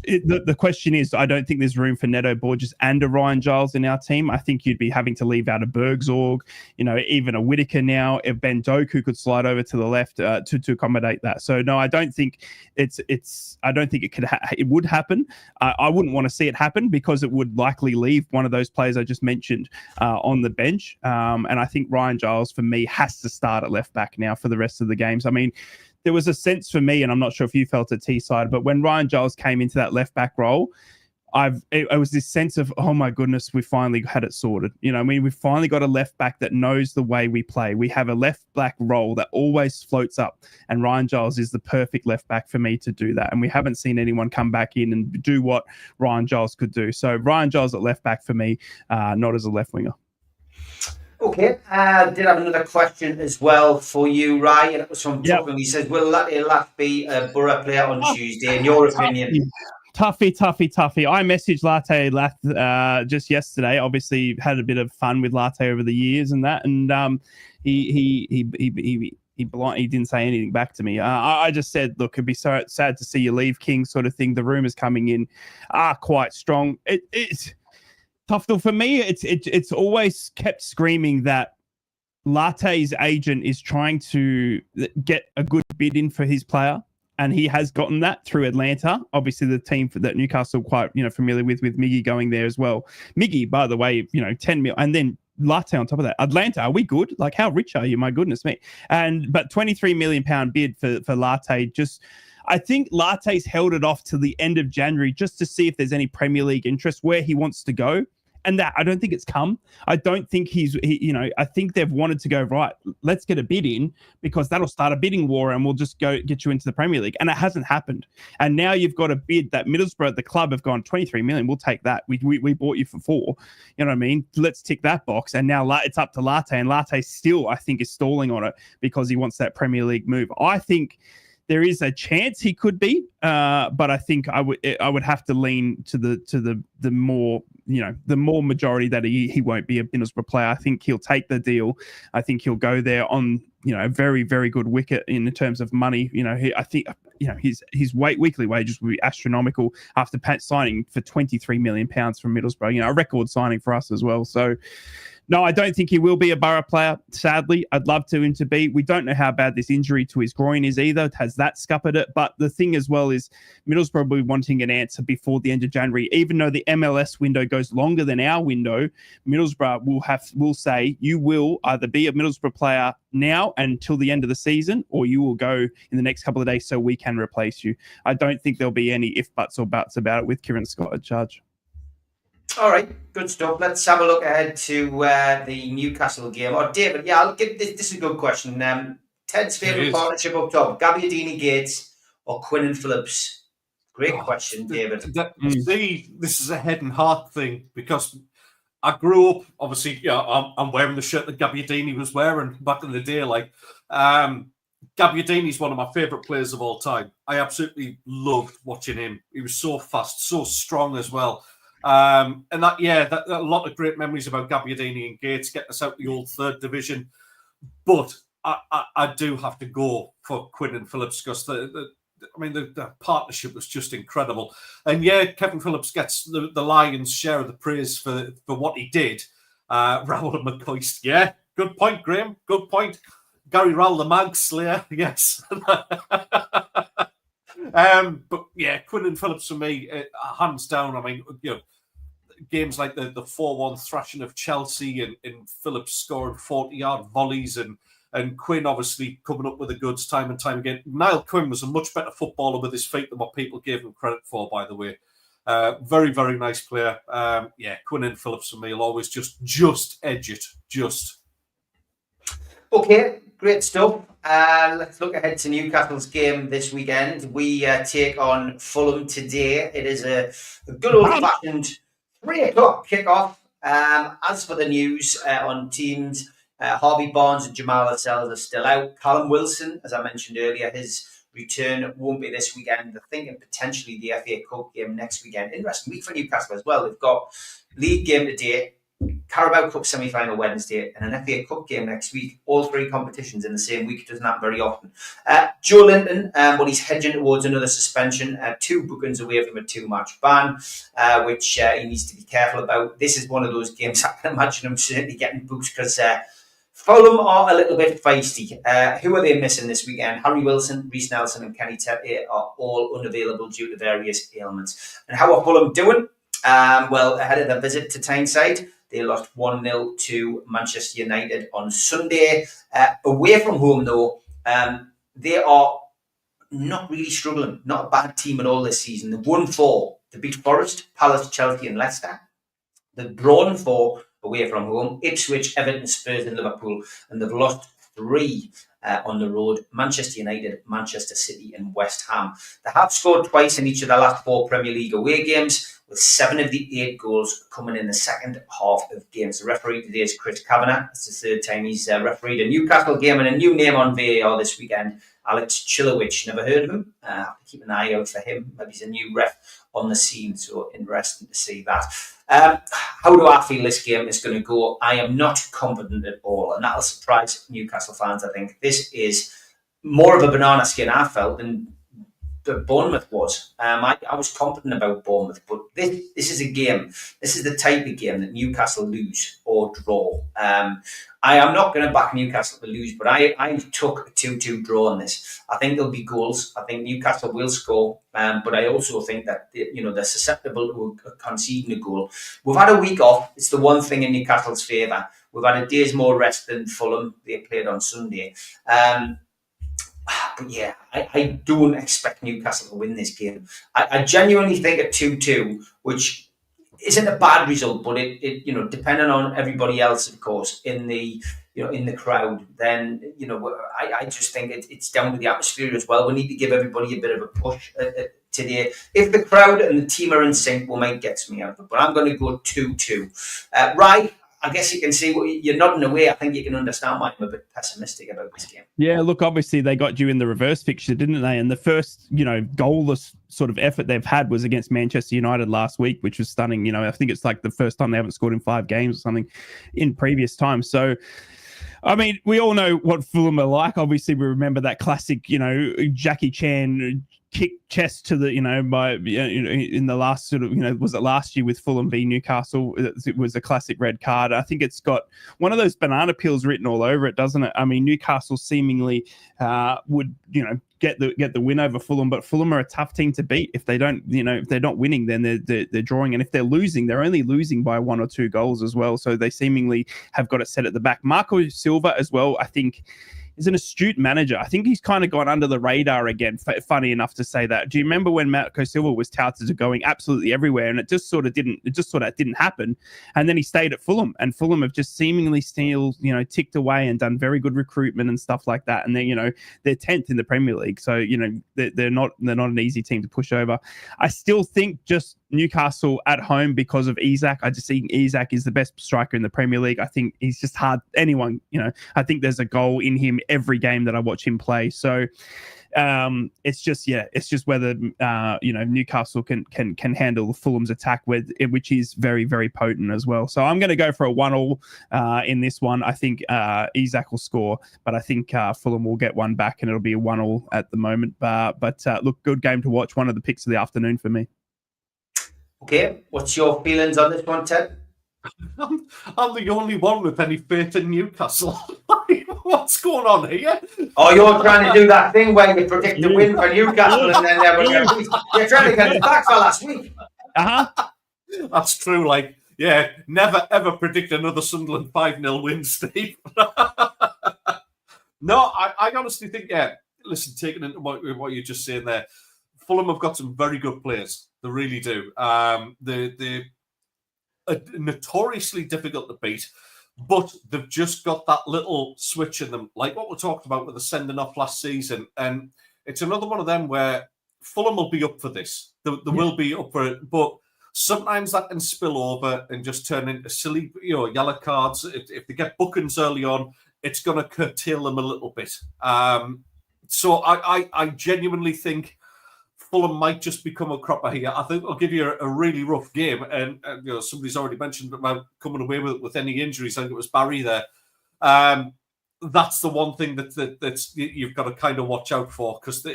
the question is, I don't think there's room for Neto Borges and a Ryan Giles in our team. I think you'd be having to leave out a Bergsorg, even a Whitaker now. If Ben Doku could slide over to the left to accommodate that. So no, I don't think I don't think it would happen. I wouldn't want to see it happen because it would likely leave one of those players I just mentioned on the bench. And I think Ryan Giles for me has to start at left back now for the rest of the games. I mean, there was a sense for me, and I'm not sure if you felt it, T-side, but when Ryan Giles came into that left back role, it was this sense of, oh my goodness, we finally had it sorted. We finally got a left back that knows the way we play. We have a left back role that always floats up, and Ryan Giles is the perfect left back for me to do that. And we haven't seen anyone come back in and do what Ryan Giles could do. So Ryan Giles at left back for me, not as a left winger. Okay, I did have another question as well for you, Ryan. And it was from Tuffy. He says, will Latte be a Borough player on Tuesday, in your opinion? Tuffy. I messaged Latte just yesterday. Obviously, had a bit of fun with Latte over the years and that, and he didn't say anything back to me. I just said, look, it'd be so sad to see you leave, King, sort of thing. The rumours coming in are quite strong. It's tough though for me. It's always kept screaming that Latte's agent is trying to get a good bid in for his player. And he has gotten that through Atlanta. Obviously, the team that Newcastle quite familiar with Miggy going there as well. Miggy, by the way, 10 mil, and then Latte on top of that. Atlanta, are we good? Like, how rich are you? My goodness me! But £23 million bid for Latte. I think Latte's held it off till the end of January just to see if there's any Premier League interest where he wants to go. And that I don't think it's come. I don't think I think they've wanted to go, right, let's get a bid in because that'll start a bidding war and we'll just go get you into the Premier League. And it hasn't happened. And now you've got a bid that Middlesbrough at the club have gone 23 million. We'll take that. We bought you for 4. You know what I mean? Let's tick that box. And now it's up to Latte. And Latte still, I think, is stalling on it because he wants that Premier League move. I think there is a chance he could be, but I think I would have to lean to the more majority that he won't be a Middlesbrough player. I think he'll take the deal. I think he'll go there on a very, very good wicket in terms of money. I think his weekly wages will be astronomical after signing for £23 million from Middlesbrough. A record signing for us as well. So. No, I don't think he will be a Borough player, sadly. I'd love him to be. We don't know how bad this injury to his groin is either. Has that scuppered it? But the thing as well is Middlesbrough will be wanting an answer before the end of January. Even though the MLS window goes longer than our window, Middlesbrough will say you will either be a Middlesbrough player now until the end of the season, or you will go in the next couple of days so we can replace you. I don't think there'll be any if, buts or buts about it with Kieran Scott at charge. All right, good stuff. Let's have a look ahead to the Newcastle game. David, I'll give this is a good question. Ted's favourite partnership up top, Gabbiadini Gates or Quinn and Phillips? Great question, David. See, this is a head and heart thing because I grew up, obviously, I'm wearing the shirt that Gabbiadini was wearing back in the day. Gabbiadini's one of my favourite players of all time. I absolutely loved watching him. He was so fast, so strong as well. And a lot of great memories about Gabbiadini and Gates getting us out the old third division. But I do have to go for Quinn and Phillips because the partnership was just incredible. And Kevin Phillips gets the lion's share of the praise for what he did. Raoul and McCoist, good point, Graham. Good point. Gary Rowell, the Mag Slayer, yes. Quinn and Phillips for me, hands down. Games like the 4-1 thrashing of Chelsea and Phillips scoring 40-yard volleys and Quinn obviously coming up with the goods time and time again. Niall Quinn was a much better footballer with his feet than what people gave him credit for, by the way. Very, very nice player. Quinn and Phillips for me will always just edge it. Just. Okay, great stuff. Let's look ahead to Newcastle's game this weekend. We take on Fulham today. It is a good old-fashioned 3:00 kickoff. As for the news on teams, Harvey Barnes and Jamal Lascelles are still out. Callum Wilson, as I mentioned earlier, his return won't be this weekend. They're thinking potentially the FA Cup game next weekend. Interesting week for Newcastle as well. They've got league game today, Carabao Cup semi-final Wednesday, and an FA Cup game next week. All three competitions in the same week. Doesn't happen very often. Joe Linton, he's hedging towards another suspension. 2 bookings away from a 2-match ban, which he needs to be careful about. This is one of those games I can imagine him certainly getting booked because Fulham are a little bit feisty. Who are they missing this weekend? Harry Wilson, Reece Nelson and Kenny Tete are all unavailable due to various ailments. And how are Fulham doing? Ahead of their visit to Tyneside, they lost 1-0 to Manchester United on Sunday. Away from home, though, they are not really struggling. Not a bad team at all this season. They've won 4. They beat Forest, Palace, Chelsea and Leicester. They've drawn 4 away from home. Ipswich, Everton, Spurs and Liverpool. And they've lost 3 on the road. Manchester United, Manchester City and West Ham. They have scored twice in each of their last 4 Premier League away games, with 7 of the 8 goals coming in the second half of games. The referee today is Chris Kavanagh. It's the 3rd time he's refereed a Newcastle game, and a new name on VAR this weekend, Alex Chilowich. Never heard of him. I have to keep an eye out for him. Maybe he's a new ref on the scene, so interesting to see that. How do I feel this game is going to go? I am not confident at all, and that'll surprise Newcastle fans, I think. This is more of a banana skin, I felt, than Bournemouth was. I was confident about Bournemouth, but this is a game. This is the type of game that Newcastle lose or draw. I am not going to back Newcastle to lose, but I took a 2-2 draw on this. I think there'll be goals. I think Newcastle will score, but I also think that they're susceptible to conceding a goal. We've had a week off. It's the one thing in Newcastle's favour. We've had a day's more rest than Fulham. They played on Sunday. But yeah, I don't expect Newcastle to win this game. I genuinely think a 2-2, which isn't a bad result, but it depending on everybody else, of course, in the crowd, then I just think it's down to the atmosphere as well. We need to give everybody a bit of a push today. If the crowd and the team are in sync, we might get something out of it. But I'm going to go 2-2. Right. I guess you can see what you're nodding away. I think you can understand why I'm a bit pessimistic about this game. Yeah, look, obviously they got you in the reverse fixture, didn't they? And the first, goalless sort of effort they've had was against Manchester United last week, which was stunning. I think it's like the first time they haven't scored in 5 games or something in previous times. So, I mean, we all know what Fulham are like. Obviously, we remember that classic, Jackie Chan kick chest to the, in the last sort of, was it last year with Fulham v Newcastle? It was a classic red card. I think it's got one of those banana peels written all over it, doesn't it? I mean, Newcastle seemingly would, get the win over Fulham, but Fulham are a tough team to beat. If they don't, if they're not winning, then they're drawing, and if they're losing, they're only losing by 1 or 2 goals as well. So they seemingly have got it set at the back. Marco Silva as well, I think, is an astute manager. I think he's kind of gone under the radar again. Funny enough to say that. Do you remember when Marco Silva was touted to going absolutely everywhere, and it just sort of didn't happen? And then he stayed at Fulham, and Fulham have just seemingly still, ticked away and done very good recruitment and stuff like that. And they're 10th in the Premier League, so they're not an easy team to push over. I still think just Newcastle at home because of Isak. I just think Isak is the best striker in the Premier League. I think he's just hard. Anyone, I think there's a goal in him every game that I watch him play. So it's just whether Newcastle can handle Fulham's attack, which is very, very potent as well. So I'm going to go for a 1-1 in this one. I think Isak will score, but I think Fulham will get one back, and it'll be a 1-1 at the moment. But look, good game to watch. One of the picks of the afternoon for me. Okay, what's your feelings on this one, Ted? I'm the only one with any faith in Newcastle. What's going on here? Oh, you're trying to do that thing where you predict the win for Newcastle and then you're trying to get it back for last week. That's true. Never ever predict another Sunderland 5-0 win, Steve. No, I honestly think, listen, taking into what you're just saying there, Fulham have got some very good players. They really do. They're notoriously difficult to beat, but they've just got that little switch in them, like what we talked about with the sending off last season. And it's another one of them where Fulham will be up for this. They will be up for it, but sometimes that can spill over and just turn into silly, yellow cards. If they get bookings early on, it's going to curtail them a little bit. So I genuinely think Fulham might just become a cropper here. I think I'll give you a really rough game, and somebody's already mentioned about coming away with any injuries. I think it was Barry there. That's the one thing that's you've got to kind of watch out for, because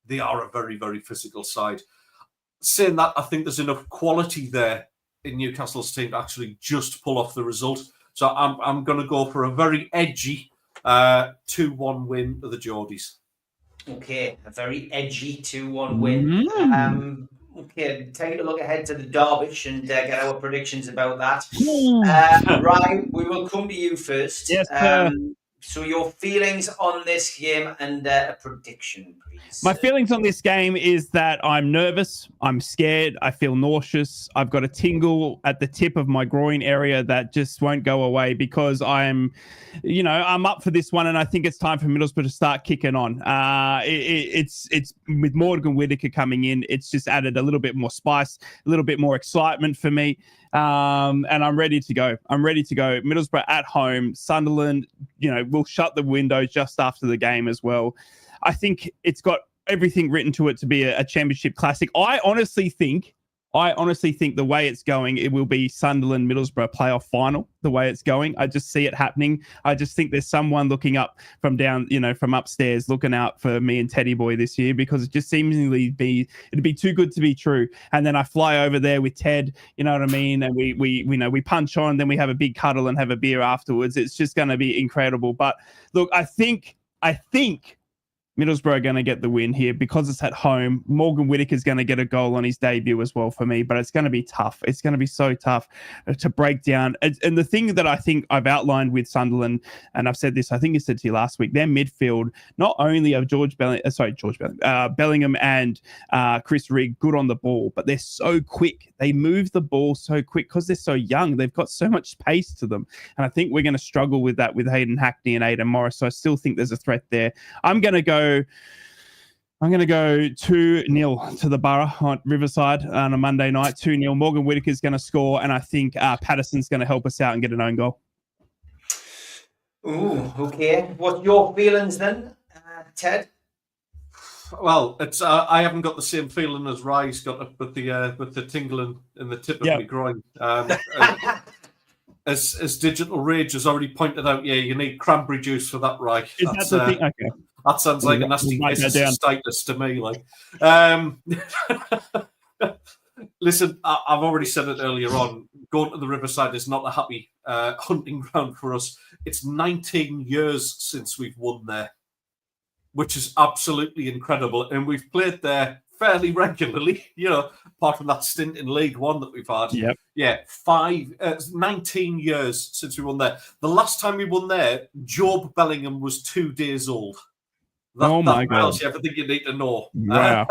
they are a very, very physical side. Saying that, I think there's enough quality there in Newcastle's team to actually just pull off the result. So I'm going to go for a very edgy 2-1 win of the Geordies. Okay, a very edgy 2-1 win. Okay, take a look ahead to the Derbysh and get our predictions about that. Ryan, we will come to you first. Yes, sir. So your feelings on this game and a prediction, please. My feelings on this game is that I'm nervous, I'm scared, I feel nauseous, I've got a tingle at the tip of my groin area that just won't go away, because I'm up for this one, and I think it's time for Middlesbrough to start kicking on. It's with Morgan Whittaker coming in, it's just added a little bit more spice, a little bit more excitement for me. And I'm ready to go. Middlesbrough at home. Sunderland, will shut the window just after the game as well. I think it's got everything written to it to be a championship classic. I honestly think the way it's going, it will be Sunderland Middlesbrough playoff final. The way it's going, I just see it happening. I just think there's someone looking up from down, from upstairs, looking out for me and Teddy Boy this year, because it just seemingly it'd be too good to be true. And then I fly over there with Ted, you know what I mean? And we punch on, then we have a big cuddle and have a beer afterwards. It's just going to be incredible. But look, I think Middlesbrough are going to get the win here because it's at home. Morgan Whittaker's going to get a goal on his debut as well for me, but it's going to be tough. It's going to be so tough to break down. And the thing that I think I've outlined with Sunderland, and I've said this, I think I said to you last week, their midfield, not only are Bellingham and Chris Rigg good on the ball, but they're so quick. They move the ball so quick because they're so young. They've got so much pace to them. And I think we're going to struggle with that with Hayden Hackney and Aidan Morris. So I still think there's a threat there. I'm going to go 2-0 to the Borough on Riverside on a Monday night. 2-0. Morgan Whittaker's going to score, and I think Patterson's going to help us out and get an own goal. Ooh, okay. What's your feelings then, Ted? Well, it's I haven't got the same feeling as Rye's got with the tingling in the tip of my groin. As Digital Rage has already pointed out, you need cranberry juice for that, Rye. Is that the thing? Okay. That sounds like a nasty status to me. Listen, I've already said it earlier on. Going to the Riverside is not a happy hunting ground for us. It's 19 years since we've won there, which is absolutely incredible. And we've played there fairly regularly, apart from that stint in League One that we've had. Yep. Yeah, 19 years since we won there. The last time we won there, Job Bellingham was 2 days old. That tells you everything you need to know. Wow.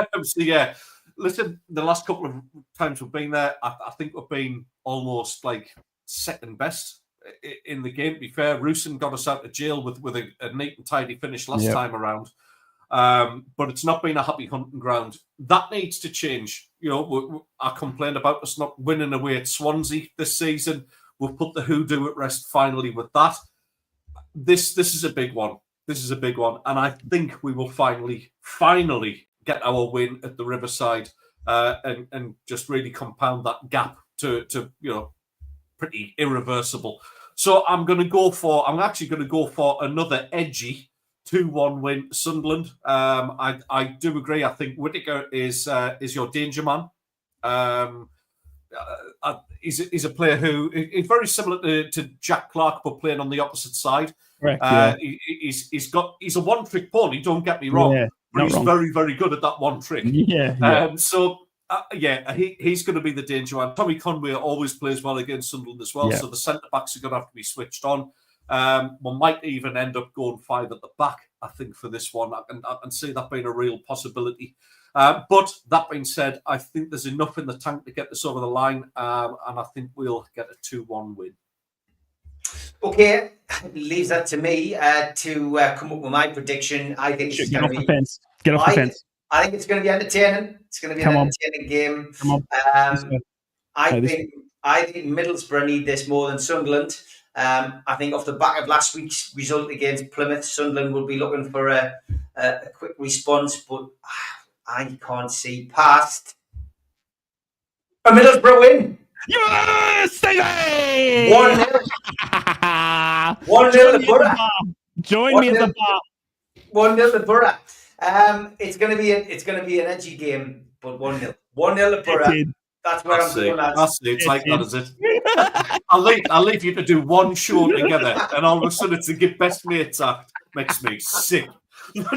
Listen, the last couple of times we've been there, I think we've been almost like second best in the game. To be fair, Rusin got us out of jail with a neat and tidy finish last time around. But it's not been a happy hunting ground. That needs to change. I complained about us not winning away at Swansea this season. We've put the hoodoo at rest finally with that. This is a big one. This is a big one. And I think we will finally get our win at the Riverside and just really compound that gap to pretty irreversible. So I'm actually going to go for another edgy 2-1 win Sunderland. I do agree. I think Whittaker is your danger man. He's a player who is very similar to Jack Clark, but playing on the opposite side. Correct, He's a one-trick pony. Don't get me wrong, but he's very, very good at that one trick. He's going to be the danger one. Tommy Conway always plays well against Sunderland as well, so the centre backs are going to have to be switched on. We might even end up going 5 at the back, I think, for this one. I can see that being a real possibility. But that being said, I think there's enough in the tank to get this over the line, and I think we'll get a 2-1 win. Okay, leaves that to me to come up with my prediction. I think it's get off the fence. Get off the fence. I think it's going to be entertaining. It's going to be an entertaining game. Come on. I think Middlesbrough need this more than Sunderland. I think off the back of last week's result against Plymouth, Sunderland will be looking for a quick response, but I can't see past a Middlesbrough win. Yes, Stevie! 1-0. 1-0 to Borough. Join me at the bar. 1-0 to Borough. It's going to be an edgy game, but 1-0. 1-0 to Borough. That's where I'm going, lads. That's it. It's like that, is it? I'll leave you to do one show together, and all of a sudden it's a get best mates act. Makes me sick. Enjoy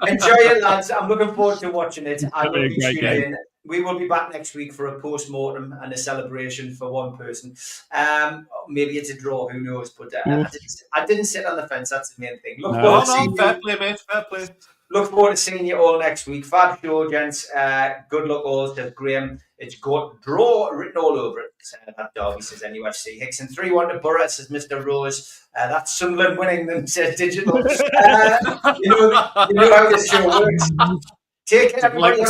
it, lads. I'm looking forward to watching it. I will be tuning in. We will be back next week for a post-mortem and a celebration for one person. Maybe it's a draw, who knows? But I didn't sit on the fence. That's the main thing. Fair play, mate. Fair play. Look forward to seeing you all next week. Fab show, gents. Good luck all, says Graham. It's got draw written all over it. That Derby says NUFC. Hickson 3-1 to Borough, says Mr. Rose. That's Sunderland winning them, says Digital. You know how this show works. Take care, everybody.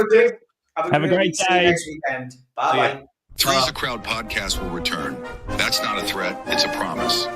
Have a great day. Next weekend. Bye-bye. Three's a Crowd podcast will return. That's not a threat. It's a promise.